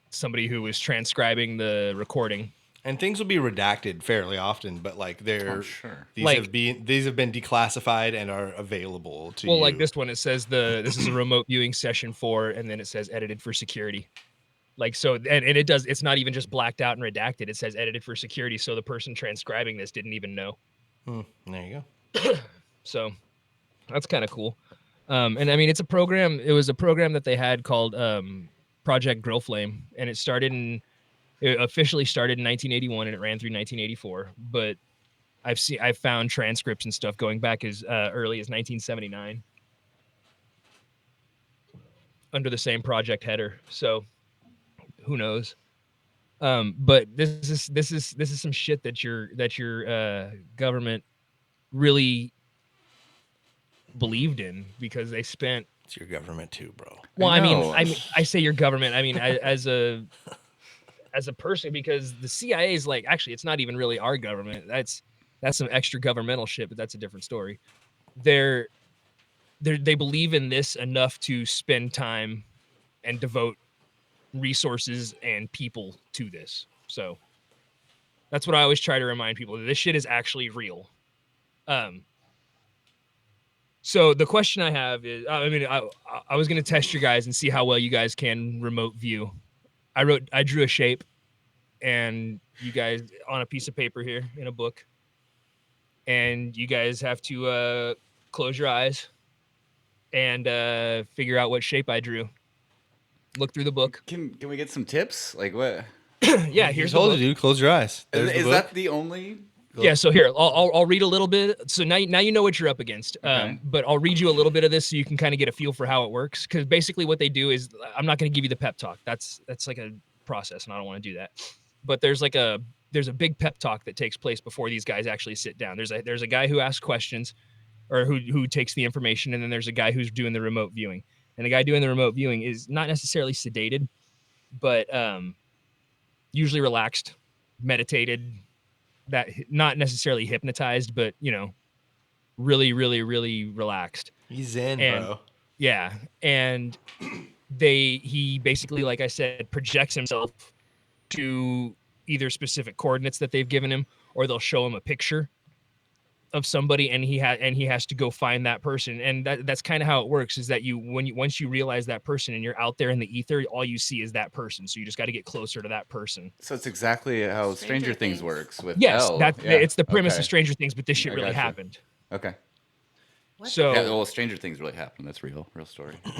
somebody who was transcribing the recording. And things will be redacted fairly often, but like they're sure. these have been declassified and are available to Well, you. like this one, it says this is a remote viewing session 4, and then it says edited for security. Like so, and it's not even just blacked out and redacted. It says edited for security, so the person transcribing this didn't even know. There you go. So that's kind of cool. And I mean, it's a program. It was a program that they had called Project Grill Flame, and it officially started in 1981 and it ran through 1984. But I've found transcripts and stuff going back as early as 1979 under the same project header. So who knows? But this is some shit that your government really believed in, because they spent. It's your government too, bro. Well, know. I say your government. I mean, as a person, because the CIA is like, actually, it's not even really our government. That's some extra governmental shit, but that's a different story. They believe in this enough to spend time and devote resources and people to this. So that's what I always try to remind people. This shit is actually real. So the question I have is, I was going to test you guys and see how well you guys can remote view. I drew a shape, and you guys on a piece of paper here in a book, and you guys have to close your eyes and figure out what shape I drew. Look through the book. Can we get some tips? Like what? Yeah, He here's the told book. you, dude. Close your eyes. There's the Is book. that the only? Yeah, so here I'll read a little bit. So now you know what you're up against. Okay. But I'll read you a little bit of this so you can kind of get a feel for how it works. Because basically what they do is, I'm not going to give you the pep talk. That's like a process, and I don't want to do that. But there's a big pep talk that takes place before these guys actually sit down. There's a guy who asks questions, or who takes the information, and then there's a guy who's doing the remote viewing. And the guy doing the remote viewing is not necessarily sedated, but usually relaxed, meditated. That not necessarily hypnotized, but really, really, really relaxed. He's in, And- bro. Yeah, and he basically, like I said, projects himself to either specific coordinates that they've given him, or they'll show him a picture of somebody, and he has to go find that person. And that's kind of how it works, is that once you realize that person and you're out there in the ether, all you see is that person. So you just got to get closer to that person. So it's exactly how Stranger Stranger Things Things. works with Yes, Elle. that's Yeah, it's the premise okay. of Stranger Things, but this shit I really gotcha. happened. Okay. What So Yeah, well, Stranger Things really happened. That's real story. No,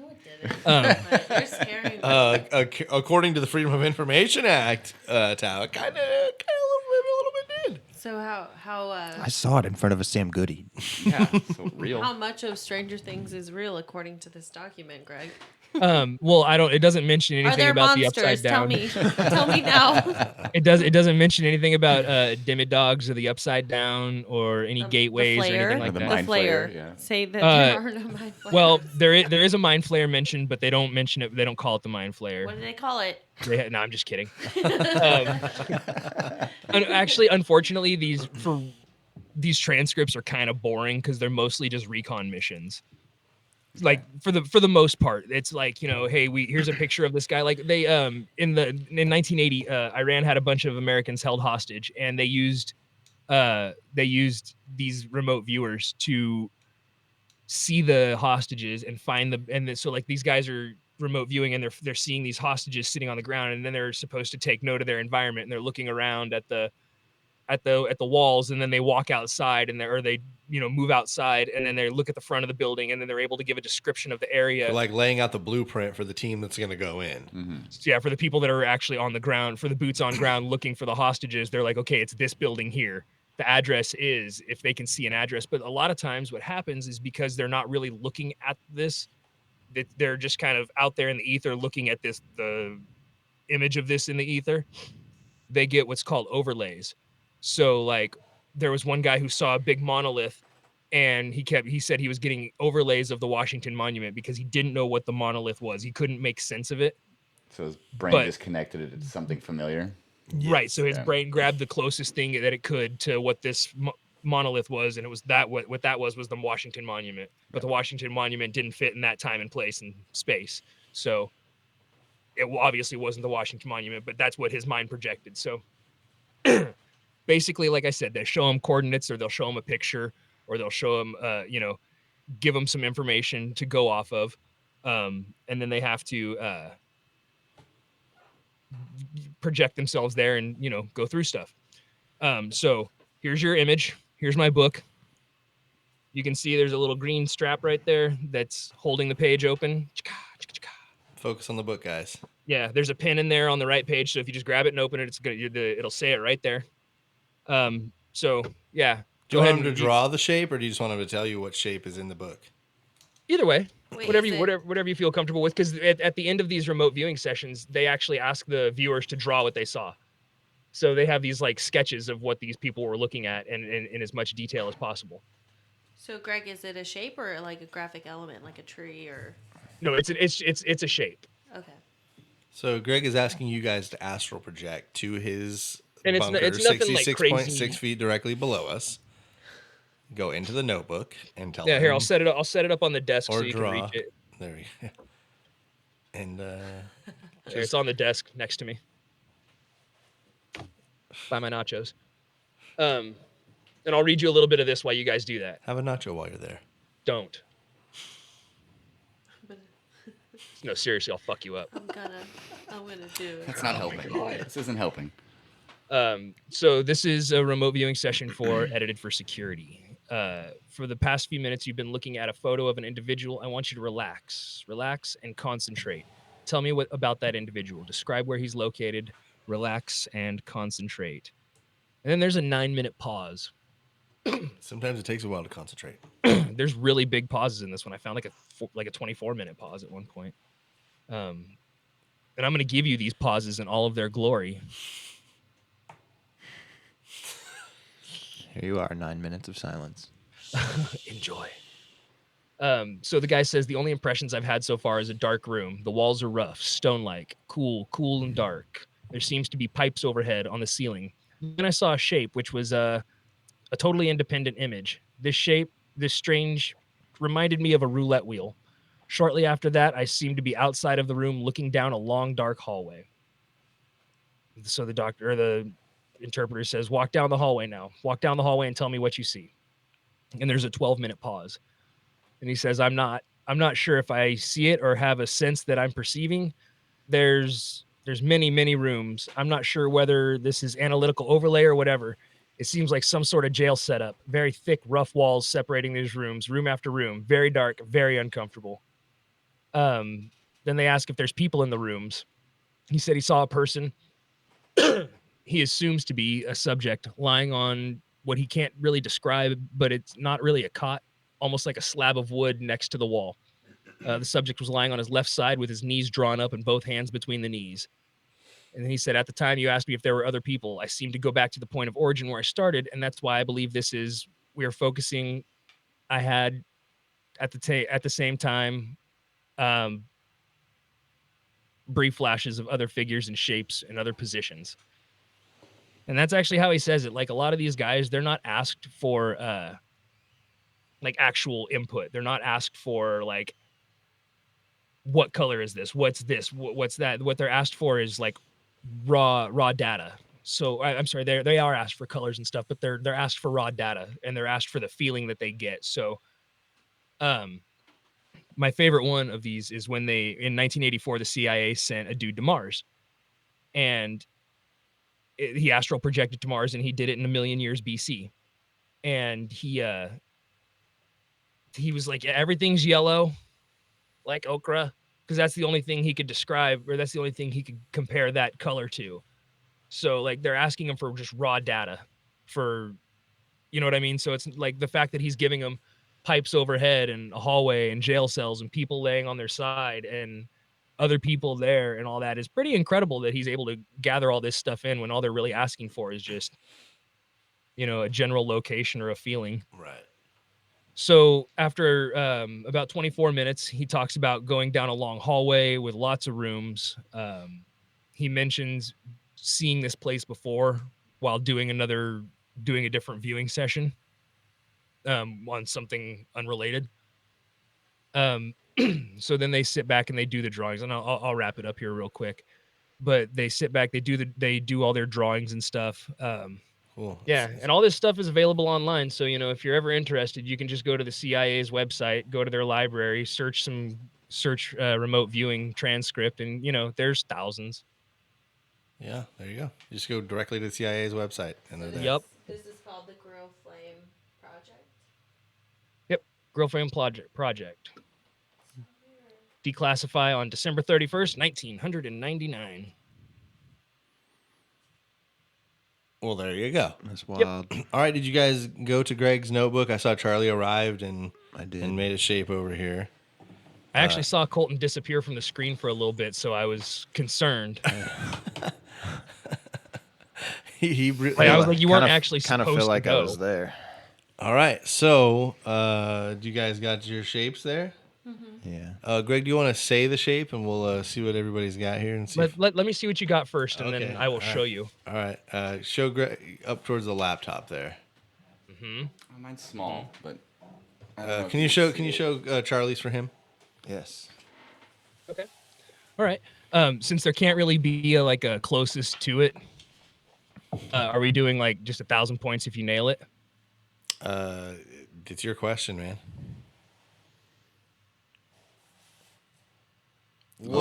it didn't. But you're scaring me. According to the Freedom of Information Act, Tao, kind of a little bit did. So how I saw it in front of a Sam Goody. Yeah, so real. how much of Stranger Things is real according to this document, Greg? well, it doesn't mention Are anything there about monsters? the upside down. Tell me now. It doesn't mention anything about demidogs or the upside down or any gateways or anything like The that. mind The flare. flayer, yeah. Say that Uh, there are no mind flayers. Well, there is a mind flare mentioned, but they don't mention it. They don't call it the mind flare. What do they call it? No, I'm just kidding. Actually, unfortunately, these transcripts are kind of boring because they're mostly just recon missions. Like for the most part, it's like, hey, here's a picture of this guy. Like they in 1980, Iran had a bunch of Americans held hostage, and they used these remote viewers to see the hostages and find so like these guys are remote viewing, and they're seeing these hostages sitting on the ground, and then they're supposed to take note of their environment, and they're looking around at the walls, and then they walk outside, and they move outside, and then they look at the front of the building, and then they're able to give a description of the area. They're like laying out the blueprint for the team that's going to go in. Mm-hmm. So yeah, for the people that are actually on the ground, for the boots on ground looking for the hostages, they're like, okay, it's this building here. The address is, if they can see an address. But a lot of times what happens is, because they're not really looking at this, that they're just kind of out there in the ether looking at the image of this in the ether, they get what's called overlays. So like there was one guy who saw a big monolith, and he said he was getting overlays of the Washington Monument because he didn't know what the monolith was. He couldn't make sense of it. So his brain But- just connected it to something familiar. Right. So his Yeah. brain grabbed the closest thing that it could to what this monolith was, and it was what that was the Washington Monument. But the Washington Monument didn't fit in that time and place and space. So it obviously wasn't the Washington Monument, but that's what his mind projected. So basically, like I said, they show him coordinates, or they'll show him a picture, or they'll show him, give him some information to go off of. And then they have to project themselves there and, go through stuff. So here's your image. Here's my book. You can see there's a little green strap right there that's holding the page open. Focus on the book, guys. Yeah, there's a pin in there on the right page. So if you just grab it and open it, it'll say it right there. So yeah, Do you want him to draw the shape, or do you just want him to tell you what shape is in the book? Either way, Wait, whatever you feel comfortable with. Because at the end of these remote viewing sessions, they actually ask the viewers to draw what they saw. So they have these like sketches of what these people were looking at, and in as much detail as possible. So, Greg, is it a shape or like a graphic element, like a tree or? No, it's a shape, Okay. So Greg is asking you guys to astral project to his and bunker, it's nothing like 66.6 crazy. feet directly below us. Go into the notebook and tell Yeah, him. here I'll set it up. I'll set it up on the desk Or so you draw. can reach it. There we go. And There, it's on the desk next to me. By my nachos. And I'll read you a little bit of this while you guys do that. have a nacho while you're there. Don't. No, seriously, I'll fuck you up. I'm gonna do it. That's not helping. This isn't helping. So this is a remote viewing session for Edited for Security. For the past few minutes, you've been looking at a photo of an individual. I want you to relax and concentrate. Tell me what about that individual. Describe where he's located. Relax and concentrate. And then there's a 9-minute pause. Sometimes it takes a while to concentrate. There's really big pauses in this one. I found like a 24-minute pause at one point. And I'm going to give you these pauses in all of their glory. Here you are, 9 minutes of silence. Enjoy. So the guy says, the only impressions I've had so far is a dark room. The walls are rough, stone-like, cool and dark. There seems to be pipes overhead on the ceiling. Then I saw a shape, which was a totally independent image. This shape, this strange, reminded me of a roulette wheel. Shortly after that, I seemed to be outside of the room looking down a long, dark hallway. So the interpreter says, walk down the hallway now. Walk down the hallway and tell me what you see. And there's a 12-minute pause. And he says, I'm not sure if I see it or have a sense that I'm perceiving. There's many rooms. I'm not sure whether this is analytical overlay or whatever. It seems like some sort of jail setup. Very thick, rough walls separating these rooms, room after room. Very dark, very uncomfortable. Then they ask if there's people in the rooms. He said he saw a person. He assumes to be a subject lying on what he can't really describe, but it's not really a cot, almost like a slab of wood next to the wall. The subject was lying on his left side with his knees drawn up and both hands between the knees. And then he said, at the time you asked me if there were other people, I seem to go back to the point of origin where I started, and that's why I believe we are focusing. I had at the same time brief flashes of other figures and shapes and other positions. And that's actually how he says it. Like a lot of these guys, they're not asked for like actual input. They're not asked for like, what color is this? What's this? What's that? What they're asked for is like raw data. So I'm sorry, they are asked for colors and stuff, but they're asked for raw data, and they're asked for the feeling that they get. So my favorite one of these is when in 1984, the CIA sent a dude to Mars, and he astral projected to Mars, and he did it in 1 million years BC. And he was like, everything's yellow, like okra, because that's the only thing he could describe, or that's the only thing he could compare that color to. So like they're asking him for just raw data for, you know what I mean? So it's like the fact that he's giving them pipes overhead and a hallway and jail cells and people laying on their side and other people there and all that is pretty incredible that he's able to gather all this stuff in when all they're really asking for is just, you know, a general location or a feeling. Right. So after about 24 minutes, he talks about going down a long hallway with lots of rooms. He mentions seeing this place before while doing a different viewing session on something unrelated. So then they sit back and they do the drawings, and I'll wrap it up here real quick. But they sit back, they do all their drawings and stuff. Cool. Yeah, and all this stuff is available online. So, you know, if you're ever interested, you can just go to the CIA's website, go to their library, search remote viewing transcript, and, you know, there's thousands. Yeah, there you go. You just go directly to the CIA's website, and they're there. Yep. This is called the Grill Flame Project. Yep, Grill Frame Project. Declassify on December 31st, 1999. Well, there you go. That's wild. All right, did you guys go to Greg's notebook? I saw Charlie arrived and I did. and made a shape over here. I actually saw Kolten disappear from the screen for a little bit, so I was concerned. I was like, you weren't actually kind supposed of feel like to go. I was there. All right, so do you guys got your shapes there? Yeah. Greg, do you want to say the shape and we'll see what everybody's got here and see? Let me see what you got first, and Okay, then I will all show right. you. All right, show Greg up towards the laptop there. Oh, mine's small, but I don't know if Can you show see it. Charlie's for him? Yes. Okay. All right. Since there can't really be a closest to it, are we doing like just 1,000 points if you nail it? It's your question, man. No.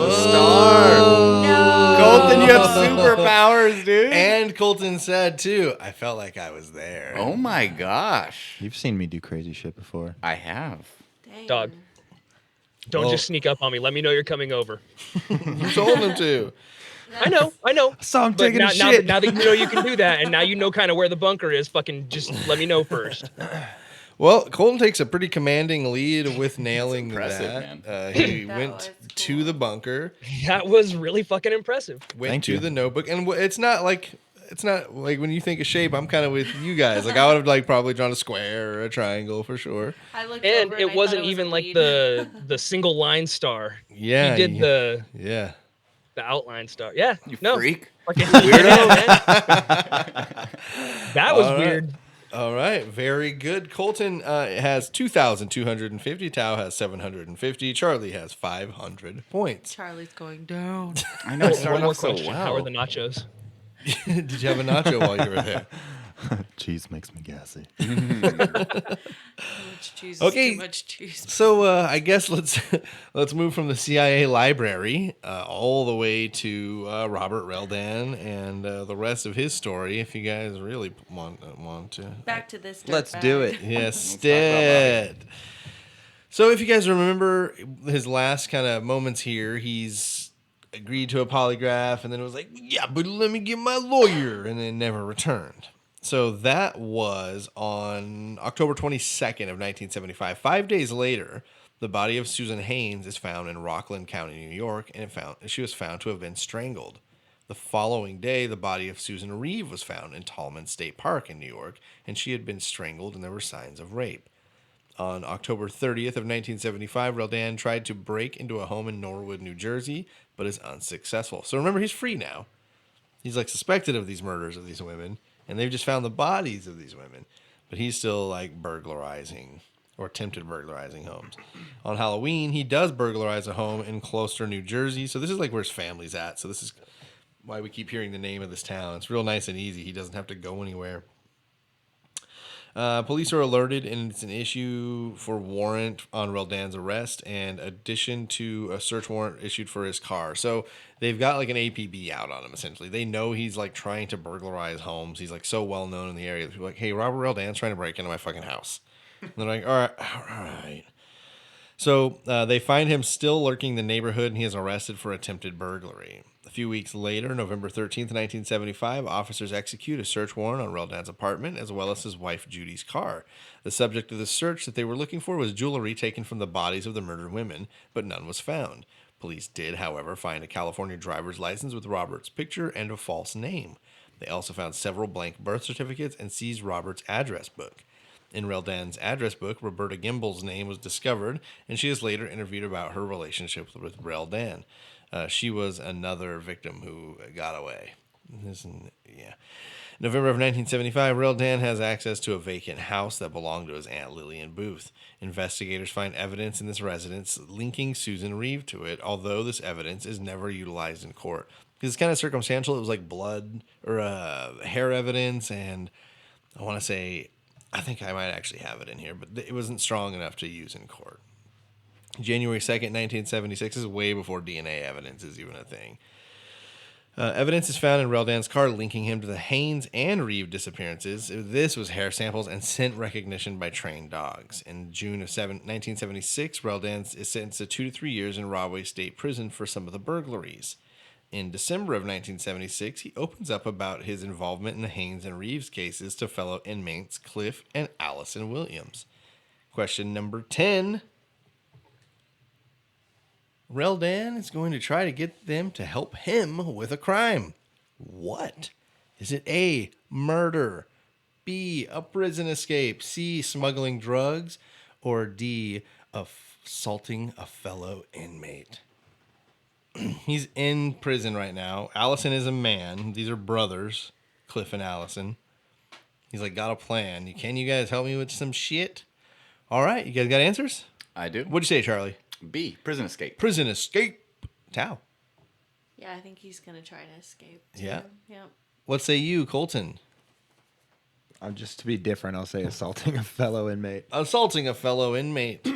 Kolten, you have superpowers, dude. And Kolten said too, I felt like I was there. Oh my gosh, You've seen me do crazy shit before. I have. Dang. Dog. Don't Well- just sneak up on me. Let me know you're coming over. You told him to. I know. I saw him But taking now, a now, shit. now that you know you can do that, and now you know kind of where the bunker is, fucking just let me know first. Well, Kolten takes a pretty commanding lead with nailing impressive, that. man. He That went was to cool. the bunker, That was really fucking impressive. went Thank to you. the notebook, and it's not like when you think of shape, I'm kind of with you guys. Like I would have like probably drawn a square or a triangle for sure. I looked And over it I wasn't thought it even was a like weed. the single line star. Yeah, He did the yeah. outline star. Yeah. You no. freak. Fucking weirdo, man. That was All right. weird. All right, very good. Kolten has 2,250. Tao has 750. Charlie has 500 points. Charlie's going down. I know. It One started more off so question. How are well. the nachos? Did you have a nacho while you were there? Cheese makes me gassy. Too much cheese. Okay. Too much cheese. So I guess let's move from the CIA library all the way to Robert Reldan and the rest of his story. If you guys really want to, Back to this. Let's do dirtbag. it. yes, talk about did. So if you guys remember his last kind of moments here, he's agreed to a polygraph and then was like, "Yeah, but let me get my lawyer," and then never returned. So that was on October 22nd of 1975. 5 days later, the body of Susan Haynes is found in Rockland County, New York, and she was found to have been strangled. The following day, the body of Susan Reeve was found in Tallman State Park in New York, and she had been strangled and there were signs of rape. On October 30th of 1975, Roldan tried to break into a home in Norwood, New Jersey, but is unsuccessful. So remember, he's free now. He's like suspected of these murders of these women, and they've just found the bodies of these women, but he's still like burglarizing or attempted burglarizing homes. On Halloween, he does burglarize a home in Closter, New Jersey. So this is like where his family's at. So this is why we keep hearing the name of this town. It's real nice and easy. He doesn't have to go anywhere. Police are alerted, and it's an issue for warrant on Reldan's arrest and addition to a search warrant issued for his car. So they've got like an APB out on him, essentially. They know he's like trying to burglarize homes. He's like so well known in the area. People are like, "Hey, Robert Reldan's trying to break into my fucking house." And they're like, all right. So they find him still lurking in the neighborhood, and he is arrested for attempted burglary. A few weeks later, November 13th, 1975, officers execute a search warrant on Reldan's apartment, as well as his wife Judy's car. The subject of the search that they were looking for was jewelry taken from the bodies of the murdered women, but none was found. Police did, however, find a California driver's license with Robert's picture and a false name. They also found several blank birth certificates and seized Robert's address book. In Reldan's address book, Roberta Gimbel's name was discovered, and she is later interviewed about her relationship with Reldan. She was another victim who got away. November of 1975, Reldan has access to a vacant house that belonged to his Aunt Lillian Booth. Investigators find evidence in this residence linking Susan Reeve to it, although this evidence is never utilized in court. Because it's kind of circumstantial. It was like blood or hair evidence, and I think I might actually have it in here, but it wasn't strong enough to use in court. January 2nd, 1976 is way before DNA evidence is even a thing. Evidence is found in Reldan's car linking him to the Haynes and Reeve disappearances. This was hair samples and scent recognition by trained dogs. In June of 1976, Reldan is sentenced to 2 to 3 years in Rahway State Prison for some of the burglaries. In December of 1976, he opens up about his involvement in the Haynes and Reeves cases to fellow inmates Cliff and Allison Williams. Question number 10. Reldan is going to try to get them to help him with a crime. What? Is it A, murder, B, a prison escape, C, smuggling drugs, or D, assaulting a fellow inmate? He's in prison right now. Allison is a man. These are brothers, Cliff and Allison. He's like, got a plan. Can you guys help me with some shit? All right, you guys got answers? I do. What'd you say, Charlie? B, prison escape. Prison escape. Thao. Yeah, I think he's gonna try to escape. Too. Yeah. Yep. What say you, Kolten? Just to be different, I'll say assaulting a fellow inmate. Assaulting a fellow inmate.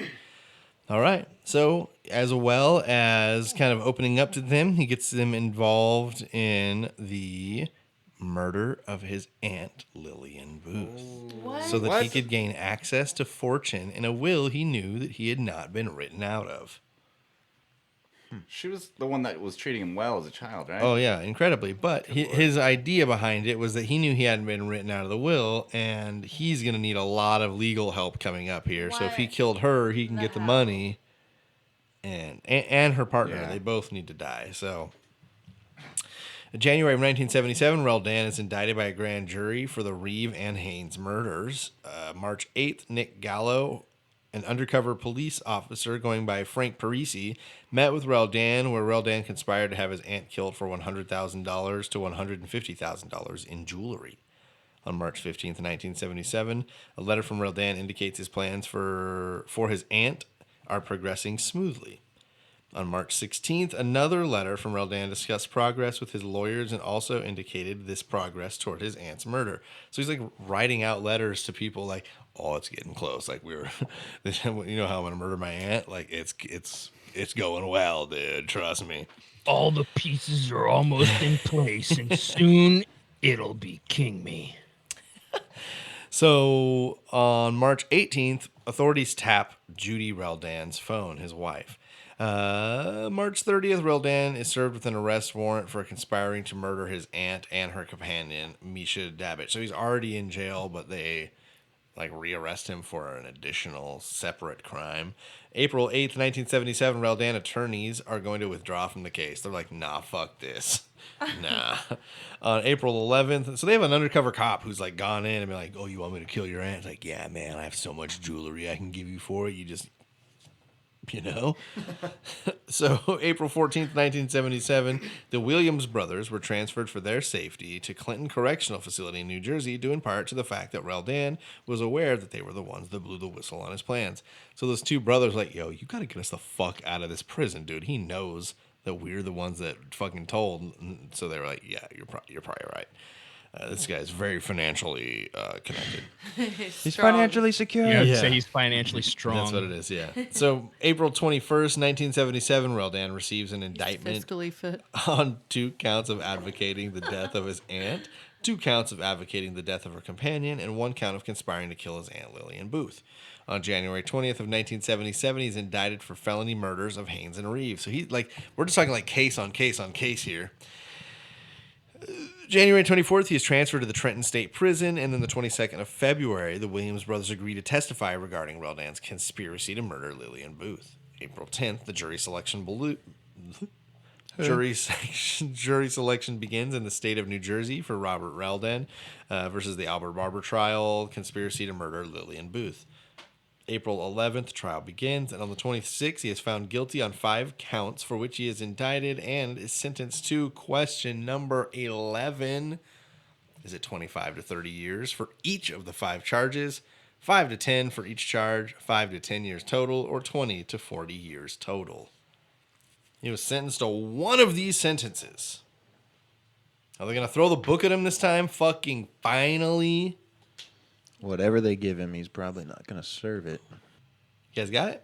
All right. So, as well as kind of opening up to them, he gets them involved in the murder of his aunt, Lillian Booth. What? So that he could gain access to fortune in a will he knew that he had not been written out of. She was the one that was treating him well as a child, right? Oh, yeah, incredibly. But his idea behind it was that he knew he hadn't been written out of the will, and he's going to need a lot of legal help coming up here. So if he What killed her, he can get the hell? money, and her partner. Yeah. They both need to die. So in January of 1977, Reldan is indicted by a grand jury for the Reeve and Haynes murders. March 8th, Nick Gallo, an undercover police officer going by Frank Parisi, met with Reldan, where Reldan conspired to have his aunt killed for $100,000 to $150,000 in jewelry. On March 15th, 1977, a letter from Reldan indicates his plans for his aunt are progressing smoothly. On March 16th, another letter from Reldan discussed progress with his lawyers and also indicated this progress toward his aunt's murder. So he's like writing out letters to people like, oh, it's getting close. Like you know how I'm going to murder my aunt? Like it's going well, dude. Trust me. All the pieces are almost in place, and soon it'll be King Me. So on March 18th, authorities tap Judy Reldan's phone, his wife. March 30th, Reldan is served with an arrest warrant for conspiring to murder his aunt and her companion, Misha Dabbit. So he's already in jail, but they rearrest him for an additional separate crime. April 8th, 1977, Reldan attorneys are going to withdraw from the case. They're like, nah, fuck this. Nah. On April 11th, so they have an undercover cop who's like gone in and been like, oh, you want me to kill your aunt? It's like, yeah, man, I have so much jewelry I can give you for it. You just, So April 14th, 1977, the Williams brothers were transferred for their safety to Clinton Correctional Facility in New Jersey, due in part to the fact that Reldan was aware that they were the ones that blew the whistle on his plans. So those two brothers like, yo, you got to get us the fuck out of this prison, dude. He knows that we're the ones that fucking told. So they were like, yeah, you're probably right. This guy's very financially connected. He's financially secure. You have to Yeah. say he's financially strong. That's what it is, yeah. So April 21st, 1977, Reldan receives an He's indictment fiscally fit. on 2 counts of advocating the death of his aunt, 2 counts of advocating the death of her companion, and 1 count of conspiring to kill his aunt Lillian Booth. On January 20th of 1977, he's indicted for felony murders of Haynes and Reeves. So we're just talking like case on case on case here. January 24th, he is transferred to the Trenton State Prison, and then the 22nd of February, the Williams brothers agree to testify regarding Reldan's conspiracy to murder Lillian Booth. April 10th, the jury selection begins in the state of New Jersey for Robert Reldan versus the Albert Barber trial, conspiracy to murder Lillian Booth. April 11th, trial begins, and on the 26th, he is found guilty on 5 counts for which he is indicted and is sentenced to question number 11. Is it 25 to 30 years for each of the 5 charges, 5 to 10 for each charge, 5 to 10 years total, or 20 to 40 years total? He was sentenced to one of these sentences. Are they going to throw the book at him this time? Fucking finally. Whatever they give him, he's probably not going to serve it. You guys got it?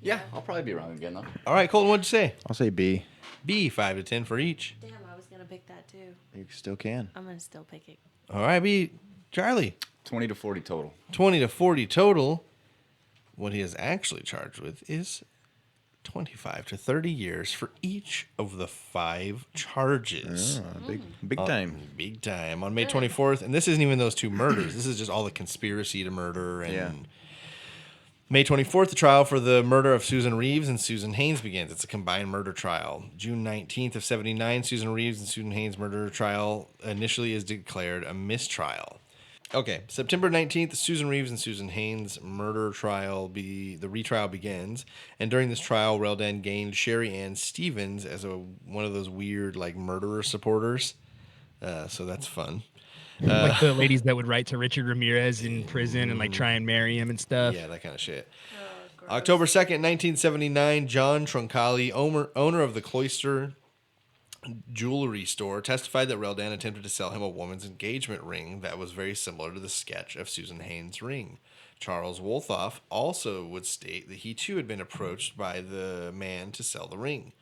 Yeah, I'll probably be wrong again, though. All right, Colton, what'd you say? I'll say B. B, 5 to 10 for each. Damn, I was gonna pick that too. You still can. I'm gonna still pick it. All right, B, Charlie. 20 to 40 total. 20 to 40 total. What he is actually charged with is 25 to 30 years for each of the 5 charges. Big time. Big time. On May 24th, and this isn't even those 2 murders. This is just all the conspiracy to murder. And May 24th, the trial for the murder of Susan Reeves and Susan Haynes begins. It's a combined murder trial. June 19th of 79, Susan Reeves and Susan Haynes murder trial initially is declared a mistrial. Okay, September 19th, Susan Reeves and Susan Haynes murder trial, the retrial begins. And during this trial, Reldan gained Sherry Ann Stevens as one of those weird, like, murderer supporters. So that's fun. Like the ladies that would write to Richard Ramirez in prison and, like, try and marry him and stuff. Yeah, that kind of shit. October 2nd, 1979, John Troncali, owner of the Cloister jewelry store, testified that Reldan attempted to sell him a woman's engagement ring that was very similar to the sketch of Susan Haynes' ring. Charles Wolthoff also would state that he too had been approached by the man to sell the ring.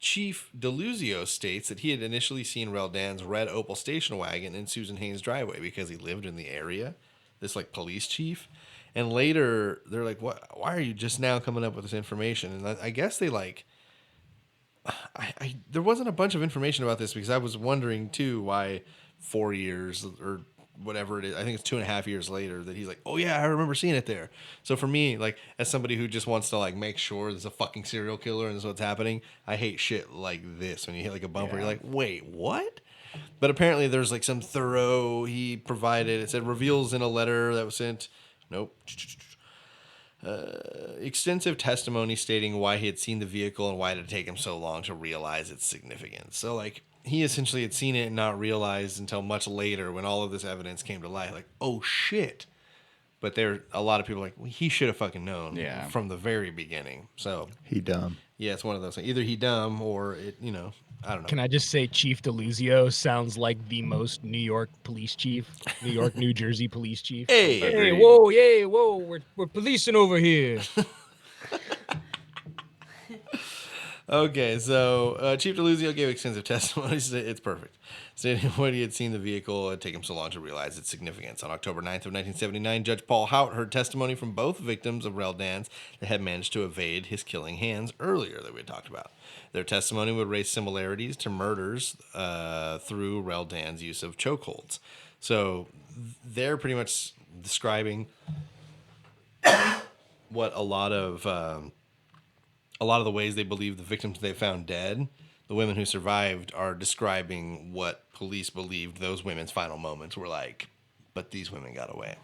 Chief DeLuzio states that he had initially seen Reldan's red Opel station wagon in Susan Haynes' driveway because he lived in the area, this like police chief. And later they're like, "What? Why are you just now coming up with this information?" And I guess they like there wasn't a bunch of information about this because I was wondering too why 4 years or whatever it is, I think it's 2.5 years later that he's like, "Oh yeah, I remember seeing it there." So for me, like as somebody who just wants to like make sure there's a fucking serial killer and this is what's happening, I hate shit like this when you hit like a bumper, you're like, "Wait, what?" But apparently there's like some thorough he provided. It said reveals in a letter that was sent. Nope. Extensive testimony stating why he had seen the vehicle and why it had taken him so long to realize its significance. So, like, he essentially had seen it and not realized until much later when all of this evidence came to light. Like, oh, shit. But there a lot of people like, well, he should have fucking known from the very beginning. So, He dumb. yeah, it's one of those things. Either he dumb or it, I don't know. Can I just say Chief DeLuzio sounds like the most New York police chief, New Jersey police chief. Hey, whoa, we're policing over here. Okay, so Chief DeLuzio gave extensive testimony. It's perfect. Stating when he had seen the vehicle, it had taken him so long to realize its significance. On October 9th of 1979, Judge Paul Hout heard testimony from both victims of Reldan's that had managed to evade his killing hands earlier that we had talked about. Their testimony would raise similarities to murders through Reldan's use of chokeholds. So they're pretty much describing what a lot of the ways they believe the victims they found dead, the women who survived, are describing what police believed those women's final moments were like. But these women got away.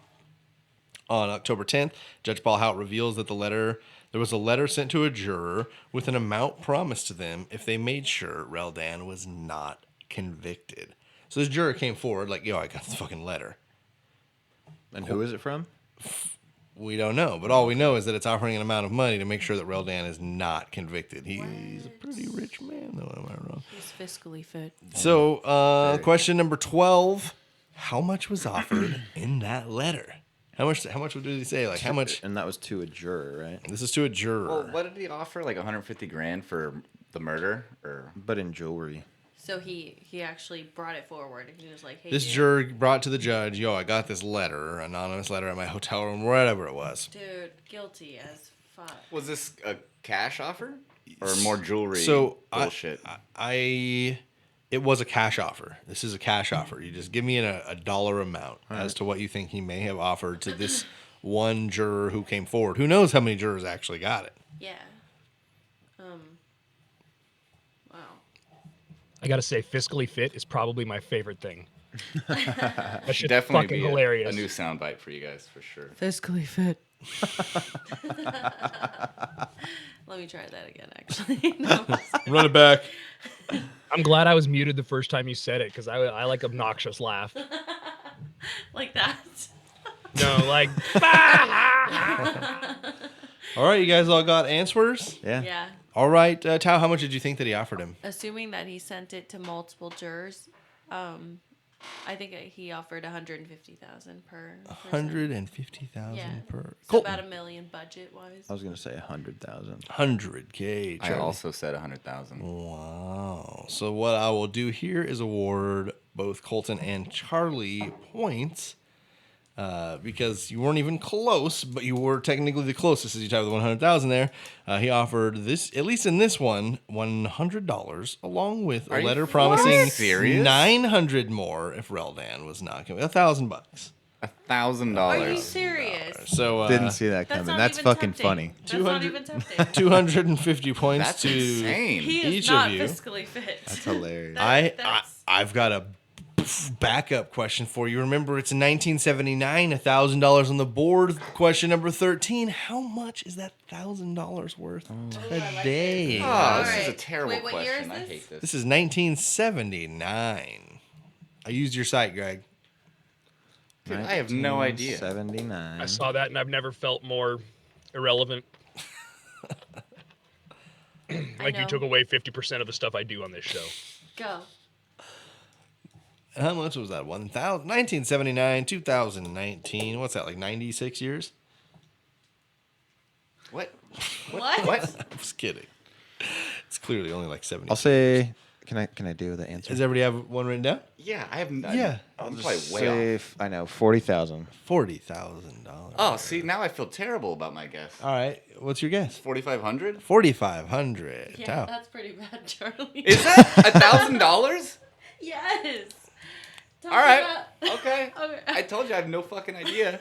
On October 10th, Judge Paul Hout reveals that there was a letter sent to a juror with an amount promised to them if they made sure Reldan was not convicted. So this juror came forward like, "Yo, I got this fucking letter." And who is it from? We don't know, but all we know is that it's offering an amount of money to make sure that Reldan is not convicted. He's a pretty rich man, though. Am I wrong? He's fiscally fit. So, question number 12: how much was offered in that letter? How much did he say? Like how much? And that was to a juror, right? This is to a juror. Well, what did he offer? Like 150 grand for the murder, or But in jewelry. So he actually brought it forward and he was like, "Hey, This dude, juror brought to the judge, "Yo, I got this letter, anonymous letter at my hotel room, whatever it was." dude, guilty as fuck." was this a cash offer or more jewelry? So bullshit. it was a cash offer. This is a cash offer. You just give me a dollar amount as to what you think he may have offered to this one juror who came forward. Who knows how many jurors actually got it? Yeah. Wow. I gotta say, fiscally fit is probably my favorite thing. That shit's Definitely fucking be hilarious. a new soundbite for you guys for sure. Fiscally fit. Let me try that again, actually. No. Run it back. I'm glad I was muted the first time you said it because I like obnoxious laugh. Like that. No, like All right, you guys all got answers? Yeah. Yeah. All right, Thao, how much did you think that he offered him? Assuming that he sent it to multiple jurors, I think he offered 150,000 per. person. 150,000 Yeah. per. So about $1 million budget wise. I was gonna say 100,000. 100K. I also said 100,000. Wow. So what I will do here is award both Kolten and Charlie points. because you weren't even close, but you were technically the closest as you tied with 100,000 there. He offered this, at least in this one, $100 along with a letter promising serious? 900 more if Reldan was not coming. $1,000. $1,000. Are you serious? So Didn't see that That's coming. not That's even fucking tempting. funny. That's not even tempting. 250 points That's to insane. He is each not of you. fiscally fit. That's hilarious. I've got a backup question for you. Remember, it's 1979, $1,000 on the board. Question number 13: how much is that $1,000 worth today? Oh, this is a Alright. terrible Wait, what year is question. I this? hate this. This is 1979. I used your site, Greg. Dude, I have no idea. 79. I saw that and I've never felt more irrelevant. Like you know. took away 50% of the stuff I do on this show. Go. How much was that? 1979, 2019. What's that, like 96 years? What? What? What? I'm just kidding. It's clearly only like 70. I'll say. Can I do the answer? Does everybody have one written down? Yeah, I have. Yeah. I'm I'll probably just way say off. I know 40,000. $40,000. Oh, see, now I feel terrible about my guess. All right. What's your guess? 4,500. 4,500. Yeah, Tao. that's pretty bad, Charlie. Is that $1,000? Yes. Talk All right. about- Okay. Okay. I told you I have no fucking idea.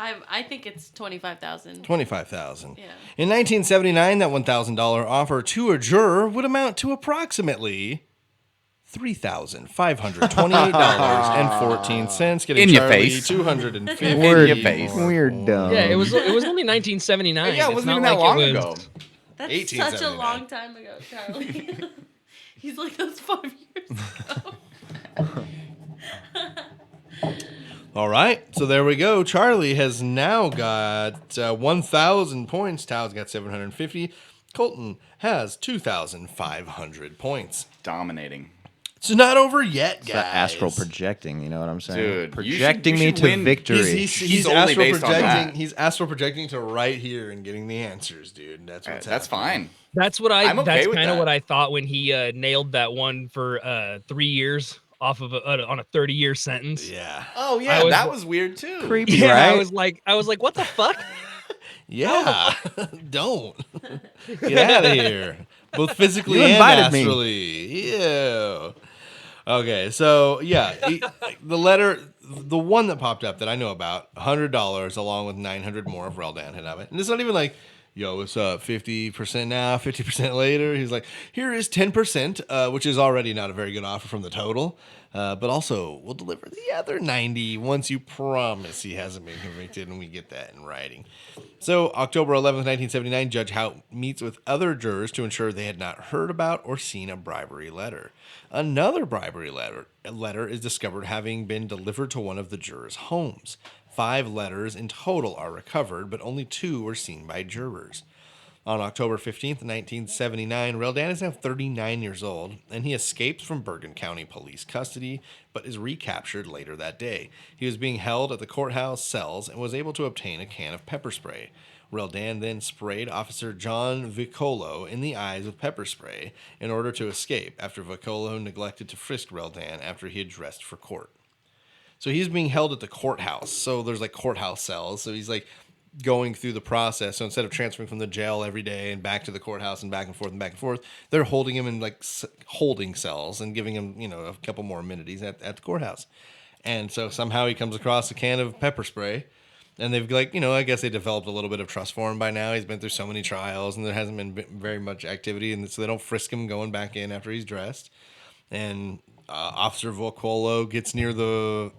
I think it's 25,000. 25,000. Yeah. In 1979, that $1,000 offer to a juror would amount to approximately $3,528.14, getting In your Charlie face. 250. In your face. We're dumb. Yeah, it was only 1979. Yeah, it It's wasn't not even that like long it was- ago. That's 1879. such a long time ago, Charlie. He's like, that's 5 years ago. All right, so there we go. Charlie has now got 1,000 points. Tao's got 750. Kolten has 2,500 points. Dominating. It's not over yet, It's guys. that astral projecting, you know what I'm saying? Dude, projecting you me should to win. victory. He's only astral based on projecting. that. He's astral projecting to right here and getting the answers, dude. That's what's That's happening. fine. That's what I'm okay that's with kind of that. what I thought when he nailed that one for 3 years off of on a 30-year sentence. Yeah, Oh I yeah, was- that was weird too. Creepy, Yeah, right? I was like, what the fuck? yeah. Don't get out of here, both physically You and invited me. astrally. Ew. Okay, so yeah, the letter, the one that popped up that I know about, $100 along with 900 more if Reldan had of it, and it's not even like, yo, what's up? 50% now, 50% later. He's like, here is 10%, which is already not a very good offer from the total. But also, we'll deliver the other 90 once you promise he hasn't been convicted, and we get that in writing. So, October 11th, 1979, Judge Hout meets with other jurors to ensure they had not heard about or seen a bribery letter. Another bribery letter is discovered having been delivered to one of the jurors' homes. 5 letters in total are recovered, but only 2 were seen by jurors. On October 15th, 1979, Reldan is now 39 years old, and he escapes from Bergen County Police custody, but is recaptured later that day. He was being held at the courthouse cells and was able to obtain a can of pepper spray. Reldan then sprayed Officer John Vicolo in the eyes with pepper spray in order to escape after Vicolo neglected to frisk Reldan after he had dressed for court. So he's being held at the courthouse. So there's like courthouse cells. So he's like going through the process. So instead of transferring from the jail every day and back to the courthouse and back and forth and back and forth, they're holding him in like holding cells and giving him, a couple more amenities at the courthouse. And so somehow he comes across a can of pepper spray. And they've I guess they developed a little bit of trust for him by now. He's been through so many trials and there hasn't been very much activity. And so they don't frisk him going back in after he's dressed. And Officer Volcolo gets near the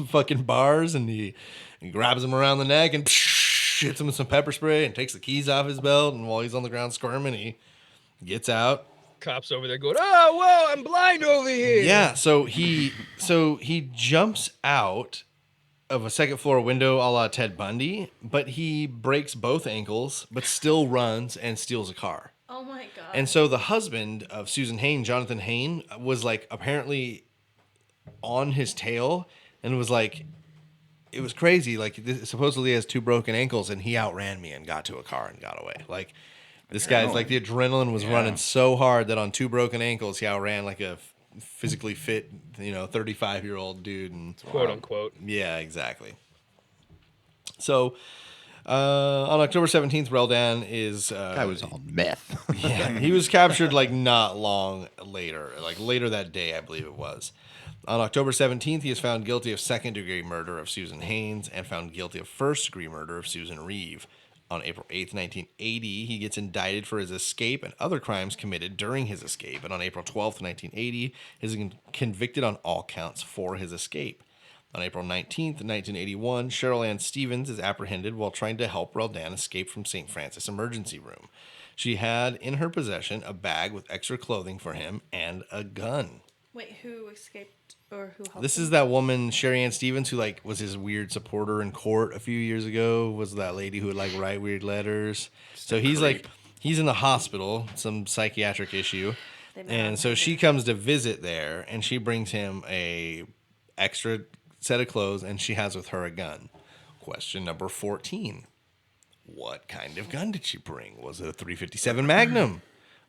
fucking bars and he grabs him around the neck and hits him with some pepper spray and takes the keys off his belt. And while he's on the ground squirming, he gets out. Cops over there going, oh, whoa, I'm blind over here. Yeah, so he jumps out of a second floor window a la Ted Bundy, but he breaks both ankles, but still runs and steals a car. Oh my god. And so the husband of Susan Hain, Jonathan Hain, was like apparently on his tail and was like, it was crazy. Like supposedly he has 2 broken ankles and he outran me and got to a car and got away. Like this guy's like the adrenaline was running so hard that on 2 broken ankles he outran like a physically fit, 35-year-old dude. And Quote unquote. yeah, exactly. So on October 17th, Reldan is... Guy was on meth. yeah, he was captured like not long later, like later that day, I believe it was. On October 17th, he is found guilty of second-degree murder of Susan Haynes and found guilty of first-degree murder of Susan Reeve. On April 8th, 1980, he gets indicted for his escape and other crimes committed during his escape. And on April 12th, 1980, he is convicted on all counts for his escape. On April 19th, 1981, Cheryl Ann Stevens is apprehended while trying to help Reldan escape from St. Francis emergency room. She had in her possession a bag with extra clothing for him and a gun. Wait, who escaped or who helped This him? is that woman, Sherry Ann Stevens, who was his weird supporter in court a few years ago. Was that lady who would write weird letters? So he's he's in the hospital, some psychiatric issue, and so she comes to visit there, and she brings him a extra set of clothes, and she has with her a gun. Question number 14: what kind of gun did she bring? Was it a .357 Magnum,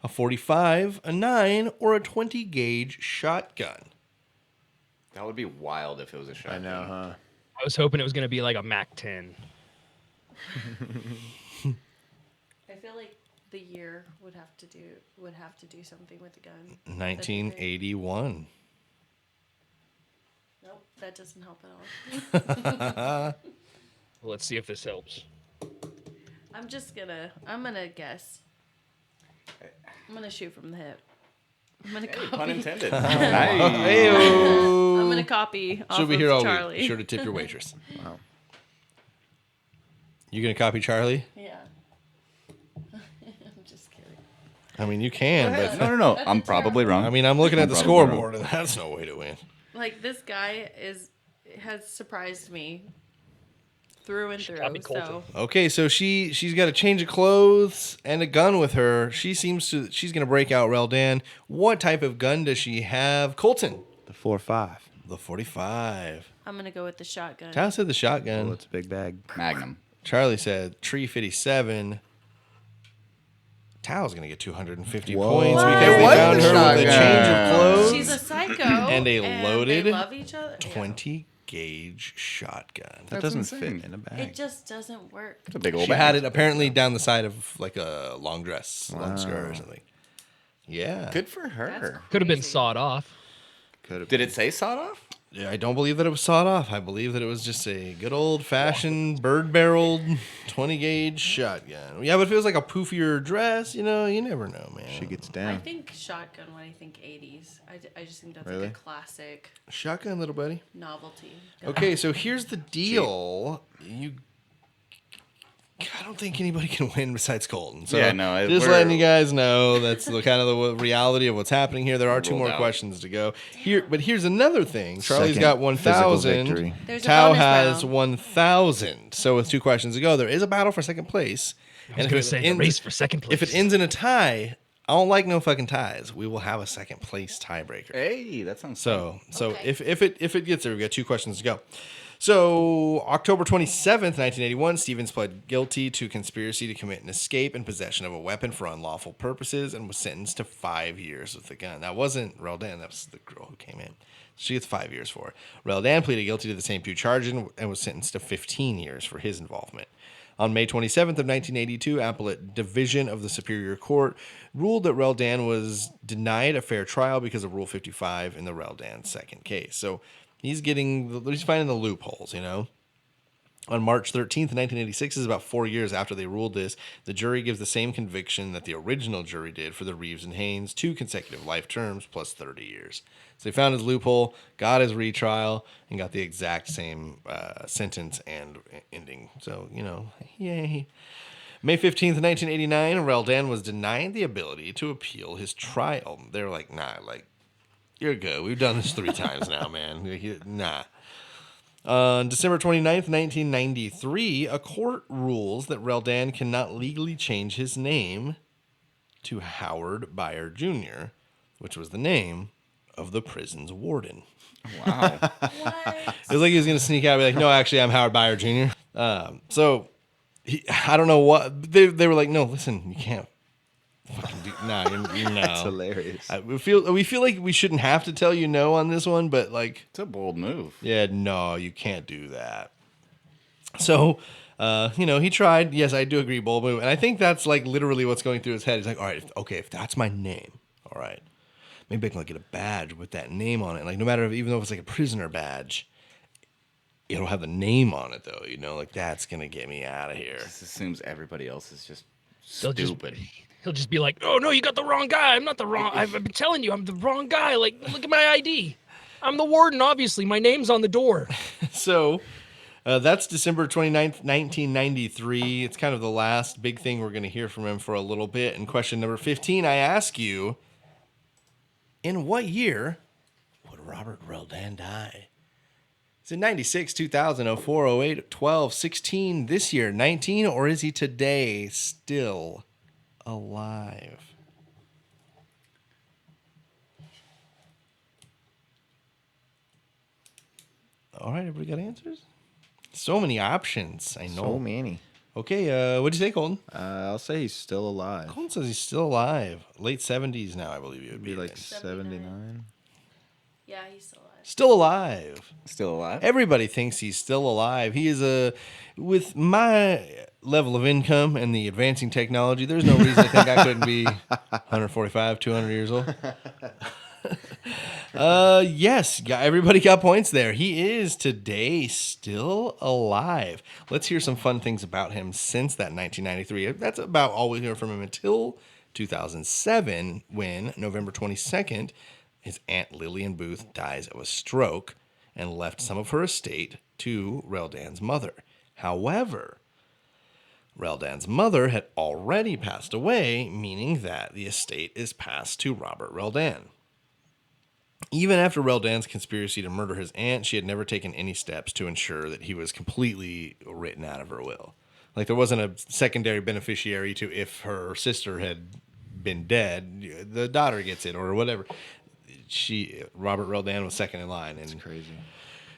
a .45, a 9, or a 20 gauge shotgun? That would be wild if it was a shotgun. I know, huh? I was hoping it was going to be like a Mac 10. I feel like the year would have to do something with the gun. 1981. Nope, that doesn't help at all. Well, let's see if this helps. I'm gonna guess. I'm gonna shoot from the hip. I'm gonna Hey, copy. pun intended. I'm gonna copy off She'll be of here all Charlie. week. Sure to tip your waitress. Wow. You gonna copy Charlie? Yeah. I'm just kidding. I mean, you can, but No. I'm probably wrong. I mean, I'm looking at the probably wrong. scoreboard, and that's no way to win. Like this guy has surprised me through and through. copied Kolten. So Okay, so she's got a change of clothes and a gun with her. She's gonna break out Reldan. What type of gun does she have? Kolten, The 4.5. the .45. I'm gonna go with the shotgun. Tao said the shotgun. Well, it's a big bag. Magnum. Charlie said tree 57. Tao's gonna get 250 Whoa. points What? because they What? found her with a change of Shotgun. clothes. She's a psycho And a loaded they love each other. 20 gauge shotgun. That That's doesn't insane. fit in a Yeah. bag. It just doesn't work. It's a big old She bag. had it apparently down the side of like a long dress, long skirt or something. Yeah. Good for her. Could have been Crazy. sawed off. Could have. Did it say sawed off? Yeah, I don't believe that it was sawed off. I believe that it was just a good old fashioned bird barreled 20 gauge shotgun. Yeah, but if it was like a poofier dress, you never know, man. She gets I down. think shotgun when I think 80s. I just think that's Really? like a classic Shotgun, little buddy. novelty. Okay, so here's the deal. I don't think anybody can win besides Kolten. So Yeah, no, just we're- letting you guys know that's the kind of the reality of what's happening here. There are two Ruled more out. questions to go. But here's another thing. Charlie's Second got physical 1,000. victory. There's a Thao bonus has round. 1,000. So with 2 questions to go, there is a battle for second place. I was going to say the race for second place. If it ends in a tie, I don't like no fucking ties. We will have a second place tiebreaker. Hey, that sounds So Okay. if it gets there, we got 2 questions to go. So October 27th, 1981, Stevens pled guilty to conspiracy to commit an escape and possession of a weapon for unlawful purposes and was sentenced to 5 years with the gun. That wasn't Roldan, that was the girl who came in. She gets 5 years for it. Roldan pleaded guilty to the same 2 charges and was sentenced to 15 years for his involvement. On May 27th of 1982, Appellate Division of the Superior Court ruled that Reldan was denied a fair trial because of Rule 55 in the Reldan second case. So he's finding the loopholes, On March 13th, 1986, is about 4 years after they ruled this, the jury gives the same conviction that the original jury did for the Reeves and Haynes, 2 consecutive life terms plus 30 years. So they found his loophole, got his retrial, and got the exact same sentence and ending. So, yay. May 15th, 1989, Reldan was denied the ability to appeal his trial. They were like, nah, you're good. We've done this 3 times now, man. Nah. On December 29th, 1993, a court rules that Reldan cannot legally change his name to Howard Byer Jr., which was the name of the prison's warden. Wow. What? It was like he was going to sneak out and be like, no, actually, I'm Howard Byer Jr. I don't know what. They were like, no, listen, you can't No. That's hilarious. We feel like we shouldn't have to tell you no on this one, but like, It's a bold move. yeah, no, you can't do that. So, he tried. Yes, I do agree, bold move, and I think that's like literally what's going through his head. He's like, all right, if that's my name, all right, maybe I can like get a badge with that name on it. Like, no matter even though it's like a prisoner badge, it'll have the name on it though. Like that's gonna get me out of here. Just assumes everybody else is just They'll stupid. He'll just be like, "Oh no, you got the wrong guy. I'm not the wrong. I've been telling you, I'm the wrong guy. Like, look at my ID. I'm the warden. Obviously, my name's on the door." So that's December 29th, 1993. It's kind of the last big thing we're going to hear from him for a little bit. And question number 15, I ask you, in what year would Robert Reldan die? Is it 96, 2000, 04, 08, 12, 16, this year, 19, or is he today still alive? All right, everybody got answers? So many options, I know. So many. Okay, what'd you say, Colton? I'll say he's still alive. Colton says he's still alive. Late 70s now, I believe it would It'd be like then. 79. Yeah, he's still alive. Still alive. Still alive? Everybody thinks he's still alive. He is with my level of income and the advancing technology, there's no reason to think I couldn't be 145, 200 years old. Yes, everybody got points there. He is today still alive. Let's hear some fun things about him since that 1993. That's about all we hear from him until 2007, when November 22nd, his Aunt Lillian Booth dies of a stroke and left some of her estate to Reldan's mother. However, Reldan's mother had already passed away, meaning that the estate is passed to Robert Reldan. Even after Reldan's conspiracy to murder his aunt, she had never taken any steps to ensure that he was completely written out of her will. Like, there wasn't a secondary beneficiary to if her sister had been dead, the daughter gets it or whatever. Robert Reldan was second in line. It's crazy.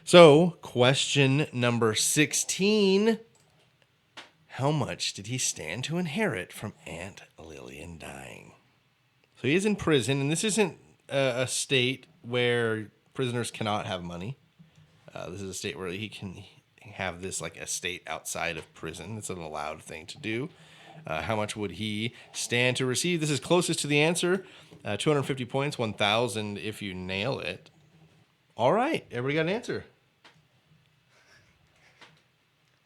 So, question number 16. How much did he stand to inherit from Aunt Lillian dying? So he is in prison, and this isn't a state where prisoners cannot have money. This is a state where he can have this like estate outside of prison. It's an allowed thing to do. How much would he stand to receive? This is closest to the answer. 250 points, 1,000 if you nail it. All right, everybody got an answer.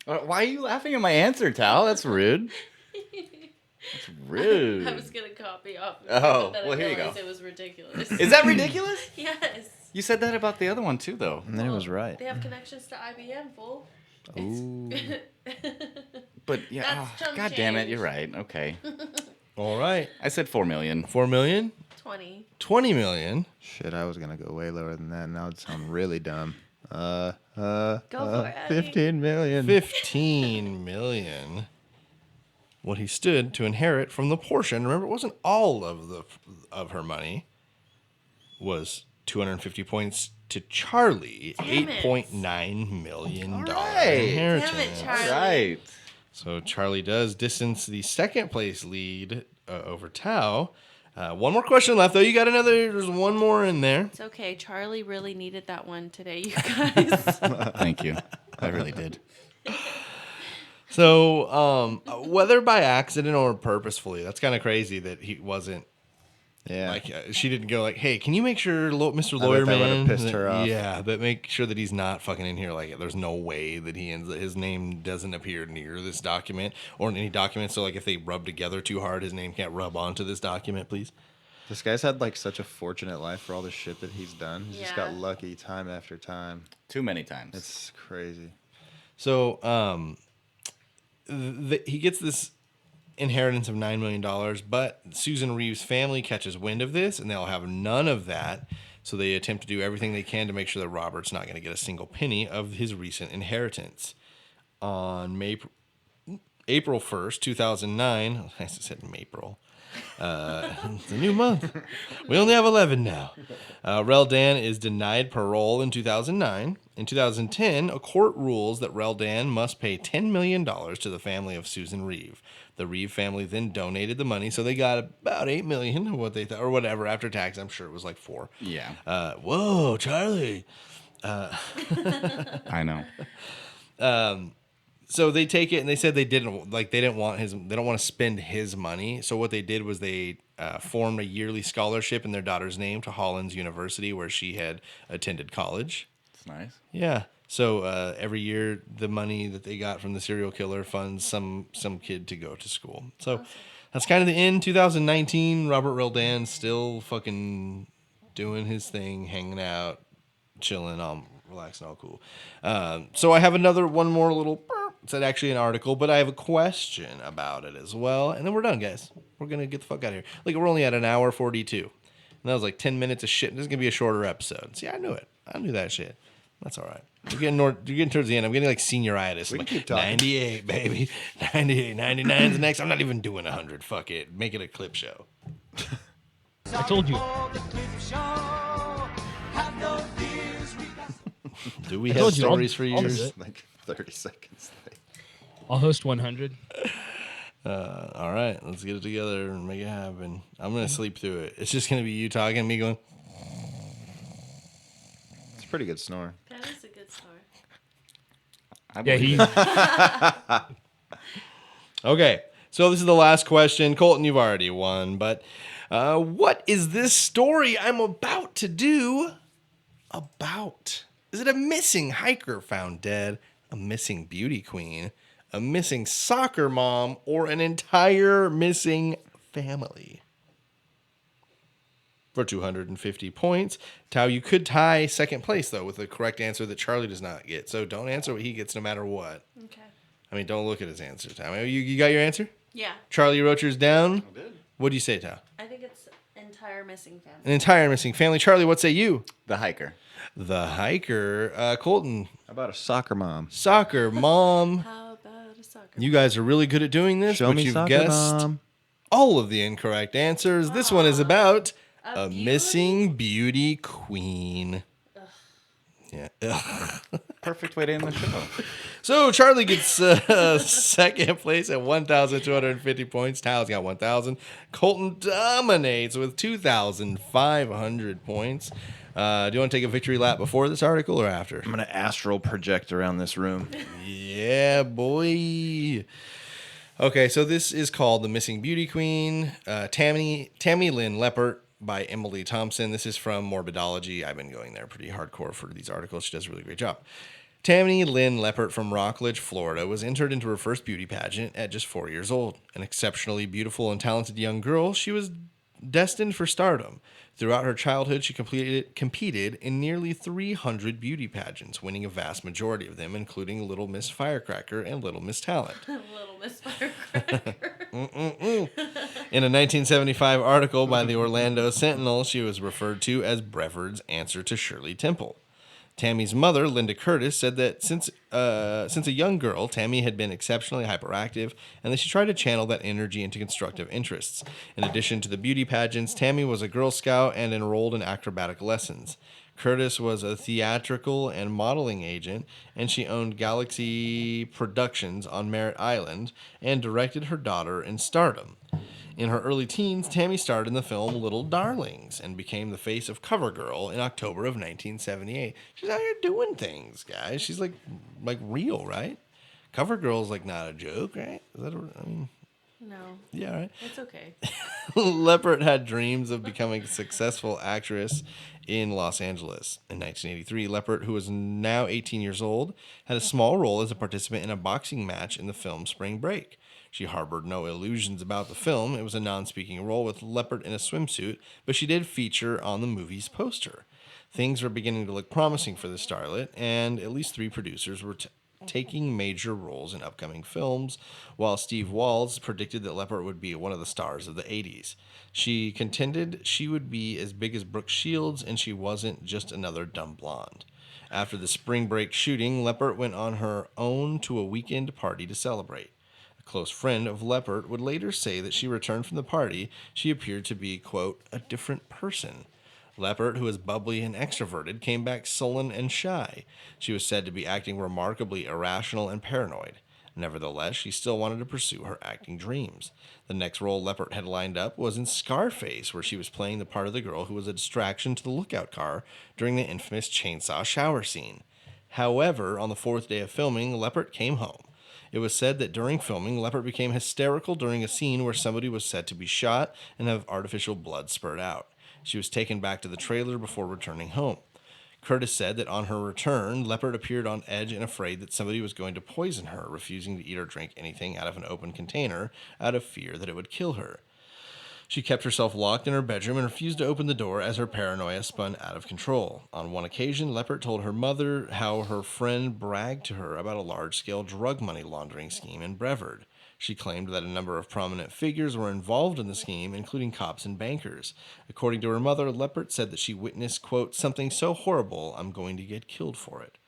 Why are you laughing at my answer, Thao? That's rude. That's rude. I was gonna copy off. Of it, Oh, but then well, I here you realized go. It was ridiculous. Is that ridiculous? Yes. You said that about the other one too, though. And then it was right. They have connections to IBM, fool. Ooh. But yeah, That's chump God damn it, change. you're right. Okay, All right. I said 4 million. 4 million? 20. 20 million. Shit, I was gonna go way lower than that. Now it sound really dumb. Go for it, Eddie. 15 million. 15 million. What he stood to inherit from the portion. Remember, it wasn't all of her money. Was 250 points to Charlie. Damn it. $8.9 million All right. inheritance. Damn it, Charlie. Right. So Charlie does distance the second place lead over Thao. One more question left, though. You got another. There's one more in there. It's okay. Charlie really needed that one today, you guys. Thank you. I really did. So, whether by accident or purposefully, that's kind of crazy that he wasn't. Yeah. Like, she didn't go like, "Hey, can you make sure Mr. I bet Lawyer that would've Man?" pissed her off. Yeah, but make sure that he's not fucking in here. Like, there's no way that his name doesn't appear near this document or in any document. So, like, if they rub together too hard, his name can't rub onto this document, please. This guy's had like such a fortunate life for all the shit that he's done. He's just got Yeah. lucky time after time. Too many times. It's crazy. So, he gets this inheritance of $9 million, but Susan Reeves' family catches wind of this, and they'll have none of that. So they attempt to do everything they can to make sure that Robert's not going to get a single penny of his recent inheritance. On April 1st, 2009, I said April. It's a new month. We only have 11 now. Reldan is denied parole in 2009. In 2010, a court rules that Reldan must pay $10 million to the family of Susan Reeve. The Reeve family then donated the money, so they got about $8 million, what they thought, or whatever after tax. I'm sure it was like $4 million. Yeah. Whoa, Charlie. I know. So they take it and they said they don't want to spend his money. So what they did was they formed a yearly scholarship in their daughter's name to Hollins University, where she had attended college. It's nice. Yeah. So every year, the money that they got from the serial killer funds some kid to go to school. So that's kind of the end. 2019, Robert Reldan still fucking doing his thing, hanging out, chilling, all relaxing, all cool. So I have one more little. It's actually an article, but I have a question about it as well, and then we're done, guys. We're gonna get the fuck out of here. Like, we're only at an hour 42, and that was like 10 minutes of shit. This is gonna be a shorter episode. See, I knew it. I knew that shit. That's all right. You're getting towards the end. I'm getting like senioritis. We I'm can like, keep talking. 98, baby. 98, 99 is the next. I'm not even doing 100. Fuck it. Make it a clip show. I told you. Do we I have told you, stories for I'll do years? it. Like 30 seconds. I'll host 100. All right. Let's get it together and make it happen. I'm going to sleep through it. It's just going to be you talking and me going, It's a pretty good snore. That is a good story. I Yeah, believe he. it. okay. So this is the last question. Kolten, you've already won, but what is this story I'm about to do about? Is it a missing hiker found dead, a missing beauty queen, a missing soccer mom, or an entire missing family? For 250 points. Thao, you could tie second place, though, with the correct answer that Charlie does not get. So don't answer what he gets no matter what. Okay. I mean, don't look at his answer, Thao. You got your answer? Yeah. Charlie, you wrote yours down? I did. What do you say, Thao? I think it's entire missing family. An entire missing family. Charlie, what say you? The hiker. The hiker. Kolten. How about a soccer mom? Soccer mom. How about a soccer? You guys are really good at doing this, Show but me you've soccer guessed mom. all of the incorrect answers. This one is about a beauty? missing beauty queen. Yeah. Ugh. Perfect way to end the show. So Charlie gets second place at 1,250 points. Tao's got 1,000. Kolten dominates with 2,500 points. Do you want to take a victory lap before this article or after? I'm going to astral project around this room. Yeah, boy. Okay, so this is called The Missing Beauty Queen. Tammy Lynn Leppert by Emily Thompson. This is from Morbidology. I've been going there pretty hardcore for these articles. She does a really great job. Tammy Lynn Leppert from Rockledge, Florida, was entered into her first beauty pageant at just 4 years old. An exceptionally beautiful and talented young girl, she was destined for stardom. Throughout her childhood, she competed in nearly 300 beauty pageants, winning a vast majority of them, including Little Miss Firecracker and Little Miss Talent. Little Miss Firecracker. In a 1975 article by the Orlando Sentinel, she was referred to as Brevard's answer to Shirley Temple. Tammy's mother, Linda Curtis, said that since a young girl, Tammy had been exceptionally hyperactive and that she tried to channel that energy into constructive interests. In addition to the beauty pageants, Tammy was a Girl Scout and enrolled in acrobatic lessons. Curtis was a theatrical and modeling agent, and she owned Galaxy Productions on Merritt Island and directed her daughter in Stardom. In her early teens, Tammy starred in the film Little Darlings and became the face of CoverGirl in October of 1978. She's out here doing things, guys. She's like real, right? CoverGirl's like not a joke, right? Is that No, yeah, right? it's okay. Leppert had dreams of becoming a successful actress in Los Angeles. In 1983, Leppert, who was now 18 years old, had a small role as a participant in a boxing match in the film Spring Break. She harbored no illusions about the film. It was a non-speaking role with Leppert in a swimsuit, but she did feature on the movie's poster. Things were beginning to look promising for the starlet, and at least 3 producers were taking major roles in upcoming films, while Steve Walls predicted that Leppert would be one of the stars of the 80s. She contended she would be as big as Brooke Shields, and she wasn't just another dumb blonde. After the Spring Break shooting, Leppert went on her own to a weekend party to celebrate. A close friend of Leppert would later say that she returned from the party, she appeared to be, quote, a different person. Leppert, who was bubbly and extroverted, came back sullen and shy. She was said to be acting remarkably irrational and paranoid. Nevertheless, she still wanted to pursue her acting dreams. The next role Leppert had lined up was in Scarface, where she was playing the part of the girl who was a distraction to the lookout car during the infamous chainsaw shower scene. However, on the fourth day of filming, Leppert came home. It was said that during filming, Leppert became hysterical during a scene where somebody was said to be shot and have artificial blood spurt out. She was taken back to the trailer before returning home. Curtis said that on her return, Leppert appeared on edge and afraid that somebody was going to poison her, refusing to eat or drink anything out of an open container out of fear that it would kill her. She kept herself locked in her bedroom and refused to open the door as her paranoia spun out of control. On one occasion, Leppert told her mother how her friend bragged to her about a large-scale drug money laundering scheme in Brevard. She claimed that a number of prominent figures were involved in the scheme, including cops and bankers. According to her mother, Leppert said that she witnessed, quote, something so horrible, I'm going to get killed for it.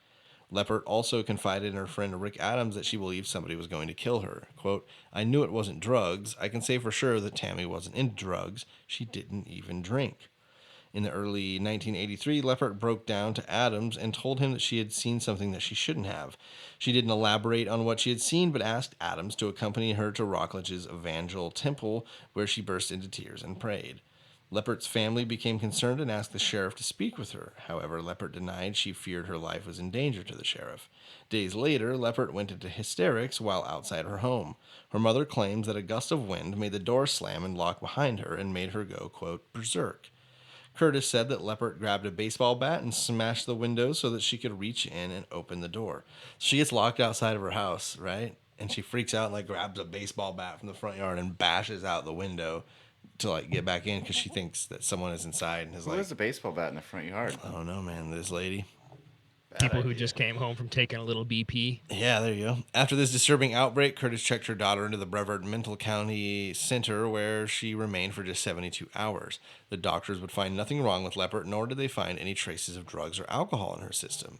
Leppert also confided in her friend Rick Adams that she believed somebody was going to kill her. Quote, I knew it wasn't drugs. I can say for sure that Tammy wasn't into drugs. She didn't even drink. In the early 1983, Leppert broke down to Adams and told him that she had seen something that she shouldn't have. She didn't elaborate on what she had seen, but asked Adams to accompany her to Rockledge's Evangel Temple, where she burst into tears and prayed. Leppert's family became concerned and asked the sheriff to speak with her. However, Leppert denied she feared her life was in danger to the sheriff. Days later, Leppert went into hysterics while outside her home. Her mother claims that a gust of wind made the door slam and lock behind her and made her go, quote, berserk. Curtis said that Leppert grabbed a baseball bat and smashed the window so that she could reach in and open the door. She gets locked outside of her house, right? And she freaks out and like grabs a baseball bat from the front yard and bashes out the window to like get back in because she thinks that someone is inside and is Who like, has a baseball bat in the front yard? I don't know, man, this lady. People who just came home from taking a little BP. Yeah, there you go. After this disturbing outbreak, Curtis checked her daughter into the Brevard Mental County Center, where she remained for just 72 hours. The doctors would find nothing wrong with Leppert, nor did they find any traces of drugs or alcohol in her system.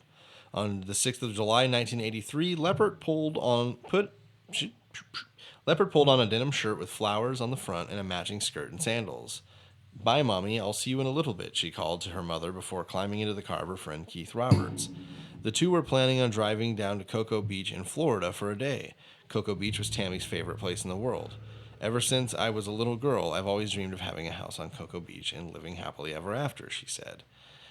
On the 6th of July, 1983, Leppert pulled on a denim shirt with flowers on the front and a matching skirt and sandals. Bye, Mommy. I'll see you in a little bit, she called to her mother before climbing into the car of her friend Keith Roberts. The two were planning on driving down to Cocoa Beach in Florida for a day. Cocoa Beach was Tammy's favorite place in the world. Ever since I was a little girl, I've always dreamed of having a house on Cocoa Beach and living happily ever after, she said.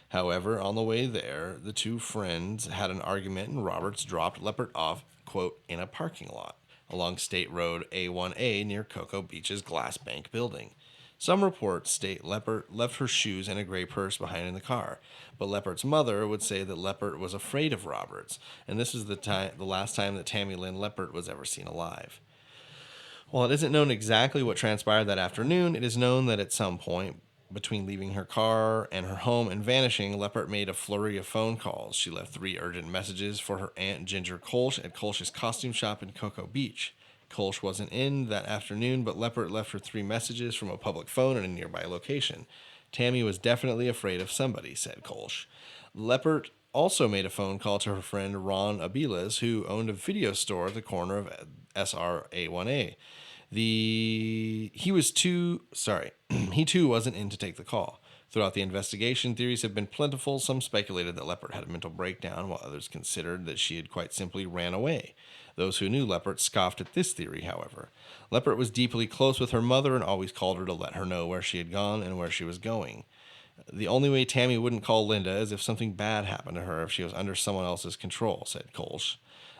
However, on the way there, the two friends had an argument and Roberts dropped Leppert off, quote, in a parking lot along State Road A1A near Cocoa Beach's Glass Bank building. Some reports state Leppert left her shoes and a gray purse behind in the car, but Leppert's mother would say that Leppert was afraid of Roberts, and this is the last time that Tammy Lynn Leppert was ever seen alive. While it isn't known exactly what transpired that afternoon, it is known that at some point between leaving her car and her home and vanishing, Leppert made a flurry of phone calls. She left 3 urgent messages for her Aunt Ginger Kolsch at Kolsch's costume shop in Cocoa Beach. Kolsch wasn't in that afternoon, but Leppert left her 3 messages from a public phone in a nearby location. Tammy was definitely afraid of somebody, said Kolsch. Leppert also made a phone call to her friend Ron Abiles, who owned a video store at the corner of SRA1A. He too wasn't in to take the call. Throughout the investigation, theories have been plentiful. Some speculated that Leppert had a mental breakdown, while others considered that she had quite simply ran away. Those who knew Leppert scoffed at this theory, however. Leppert was deeply close with her mother and always called her to let her know where she had gone and where she was going. The only way Tammy wouldn't call Linda is if something bad happened to her, if she was under someone else's control, said Kolsch.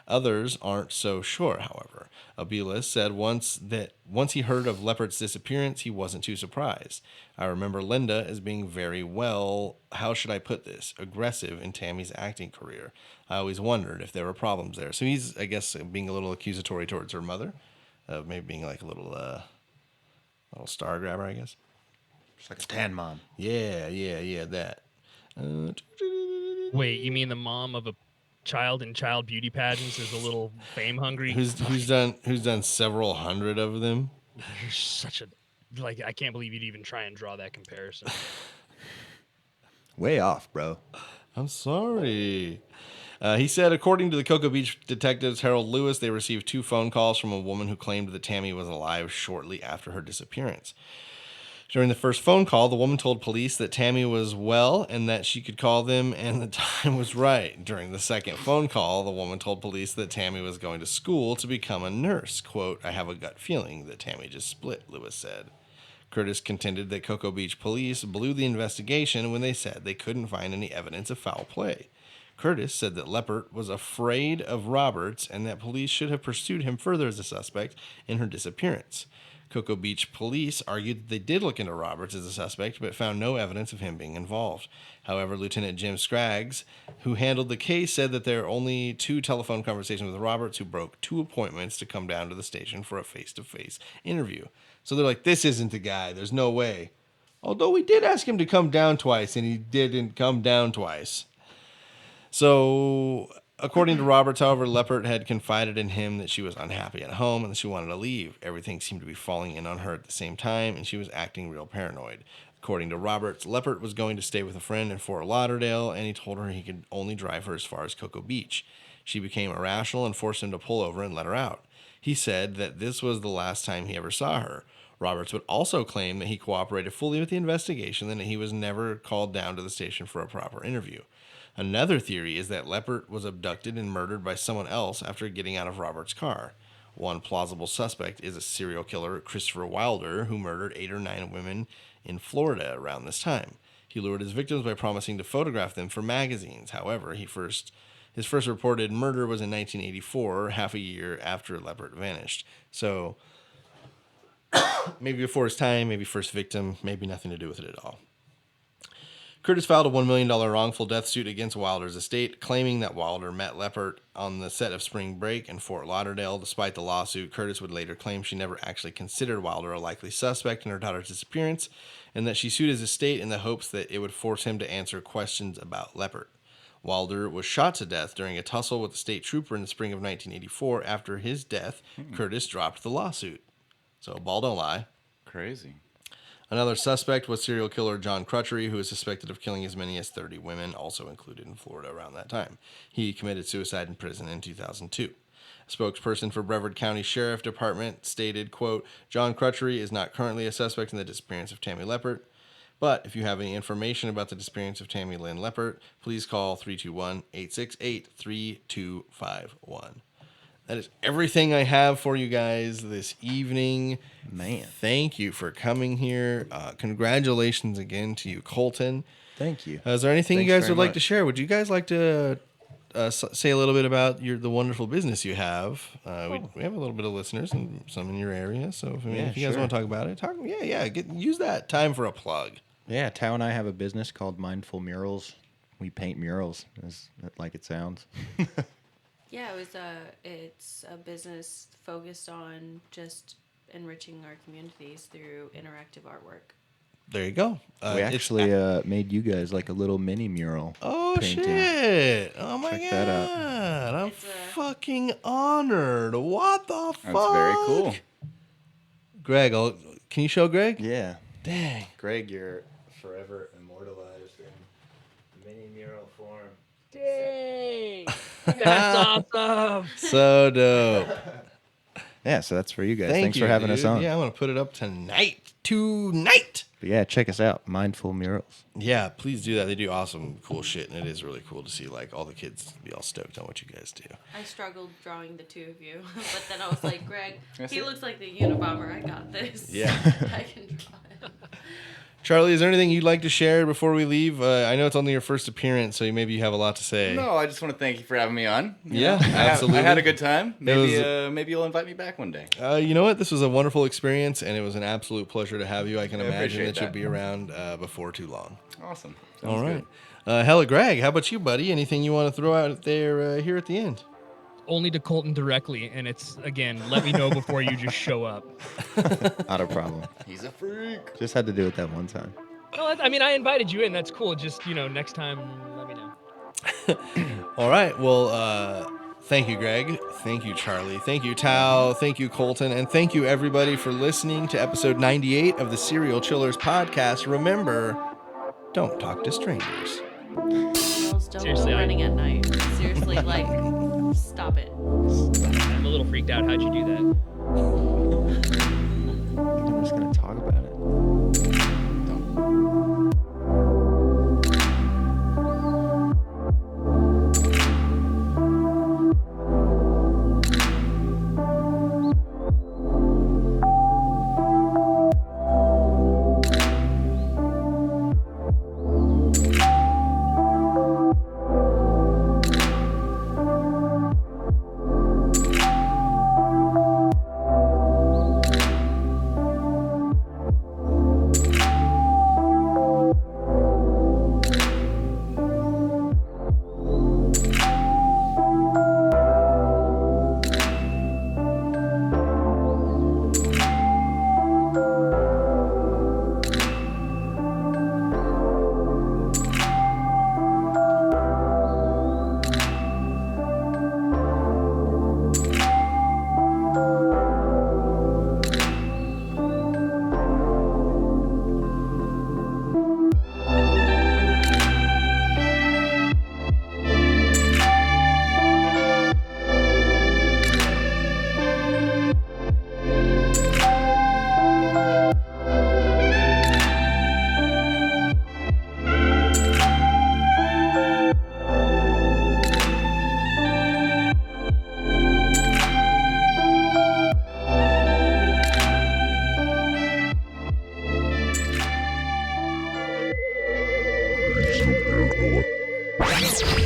Others aren't so sure, however. Abiles said once he heard of Leppert's disappearance, he wasn't too surprised. I remember Linda as being very how should I put this, aggressive in Tammy's acting career. I always wondered if there were problems there. So he's, I guess, being a little accusatory towards her mother, of maybe being like a little star grabber, I guess. Just like a tan mom. Yeah, that. Wait, you mean the mom of a child in child beauty pageants is a little fame hungry? Who's done several hundred of them? You're such a I can't believe you'd even try and draw that comparison. Way off, bro. I'm sorry. He said, according to the Cocoa Beach detectives Harold Lewis, they received 2 phone calls from a woman who claimed that Tammy was alive shortly after her disappearance. During the first phone call, the woman told police that Tammy was well and that she could call them and the time was right. During the second phone call, the woman told police that Tammy was going to school to become a nurse. Quote, I have a gut feeling that Tammy just split, Lewis said. Curtis contended that Cocoa Beach police blew the investigation when they said they couldn't find any evidence of foul play. Curtis said that Leppert was afraid of Roberts and that police should have pursued him further as a suspect in her disappearance. Cocoa Beach police argued that they did look into Roberts as a suspect, but found no evidence of him being involved. However, Lieutenant Jim Scraggs, who handled the case, said that there are only 2 telephone conversations with Roberts, who broke 2 appointments to come down to the station for a face-to-face interview. So they're like, this isn't the guy. There's no way. Although we did ask him to come down twice, and he didn't come down twice. So, according to Roberts, however, Leppert had confided in him that she was unhappy at home and that she wanted to leave. Everything seemed to be falling in on her at the same time, and she was acting real paranoid. According to Roberts, Leppert was going to stay with a friend in Fort Lauderdale, and he told her he could only drive her as far as Cocoa Beach. She became irrational and forced him to pull over and let her out. He said that this was the last time he ever saw her. Roberts would also claim that he cooperated fully with the investigation and that he was never called down to the station for a proper interview. Another theory is that Leppert was abducted and murdered by someone else after getting out of Roberts' car. One plausible suspect is a serial killer, Christopher Wilder, who murdered 8 or 9 women in Florida around this time. He lured his victims by promising to photograph them for magazines. However, his first reported murder was in 1984, half a year after Leppert vanished. So, maybe before his time, maybe first victim, maybe nothing to do with it at all. Curtis filed a $1 million wrongful death suit against Wilder's estate, claiming that Wilder met Leppert on the set of Spring Break in Fort Lauderdale. Despite the lawsuit, Curtis would later claim she never actually considered Wilder a likely suspect in her daughter's disappearance, and that she sued his estate in the hopes that it would force him to answer questions about Leppert. Wilder was shot to death during a tussle with a state trooper in the spring of 1984. After his death, Curtis dropped the lawsuit. So, ball don't lie. Crazy. Another suspect was serial killer John Crutchery, who is suspected of killing as many as 30 women, also included in Florida around that time. He committed suicide in prison in 2002. A spokesperson for Brevard County Sheriff Department stated, quote, John Crutchery is not currently a suspect in the disappearance of Tammy Leppert, but if you have any information about the disappearance of Tammy Lynn Leppert, please call 321-868-3251. That is everything I have for you guys this evening. Man. Thank you for coming here. Congratulations again to you, Kolten. Thank you. Is there anything Thanks you guys very would like to much. share? Would you guys like to say a little bit about the wonderful business you have? We have a little bit of listeners and some in your area. So if you guys sure. want to talk about it, use that time for a plug. Yeah, Thao and I have a business called Mindful Murals. We paint murals, like it sounds. Yeah, it's a business focused on just enriching our communities through interactive artwork. There you go. We actually made you guys like a little mini mural. Oh, painting. shit. Oh, my Check God. that out. I'm fucking honored. What the fuck? That's very cool. Greg, can you show Greg? Yeah. Dang. Greg, you're forever immortalized in mini mural form. Dang. That's awesome. So dope. Yeah, so that's for you guys. Thank Thanks you, for having us dude. on. Yeah, I'm going to put it up tonight. But yeah, check us out. Mindful Murals. Yeah, please do that. They do awesome, cool shit, and it is really cool to see like all the kids be all stoked on what you guys do. I struggled drawing the 2 of you, but then I was like, Greg, That's he it. looks like the Unabomber. I got this. Yeah. I can draw him. Charlie, is there anything you'd like to share before we leave? I know it's only your first appearance, so maybe you have a lot to say. No, I just want to thank you for having me on. You Yeah, know, absolutely. I had a good time. Maybe was- maybe you'll invite me back one day. You know what? This was a wonderful experience, and it was an absolute pleasure to have you. I can I imagine appreciate that you'll that. be around before too long. Awesome. All Sounds right. good. Hella Greg, how about you, buddy? Anything you want to throw out there here at the end? Only to Kolten directly, and it's, again, let me know before you just show up. Not a problem. He's a freak. Just had to do it that one time. No, I mean, I invited you in. That's cool. Just, next time, let me know. All right. Well, thank you, Greg. Thank you, Charlie. Thank you, Thao. Thank you, Kolten. And thank you, everybody, for listening to episode 98 of the Serial Chillers podcast. Remember, don't talk to strangers. Girls, don't Seriously, go running at night. Seriously, like, stop it. I'm a little freaked out. How'd you do that? I'm just gonna talk about it.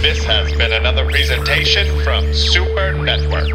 This has been another presentation from Super Network.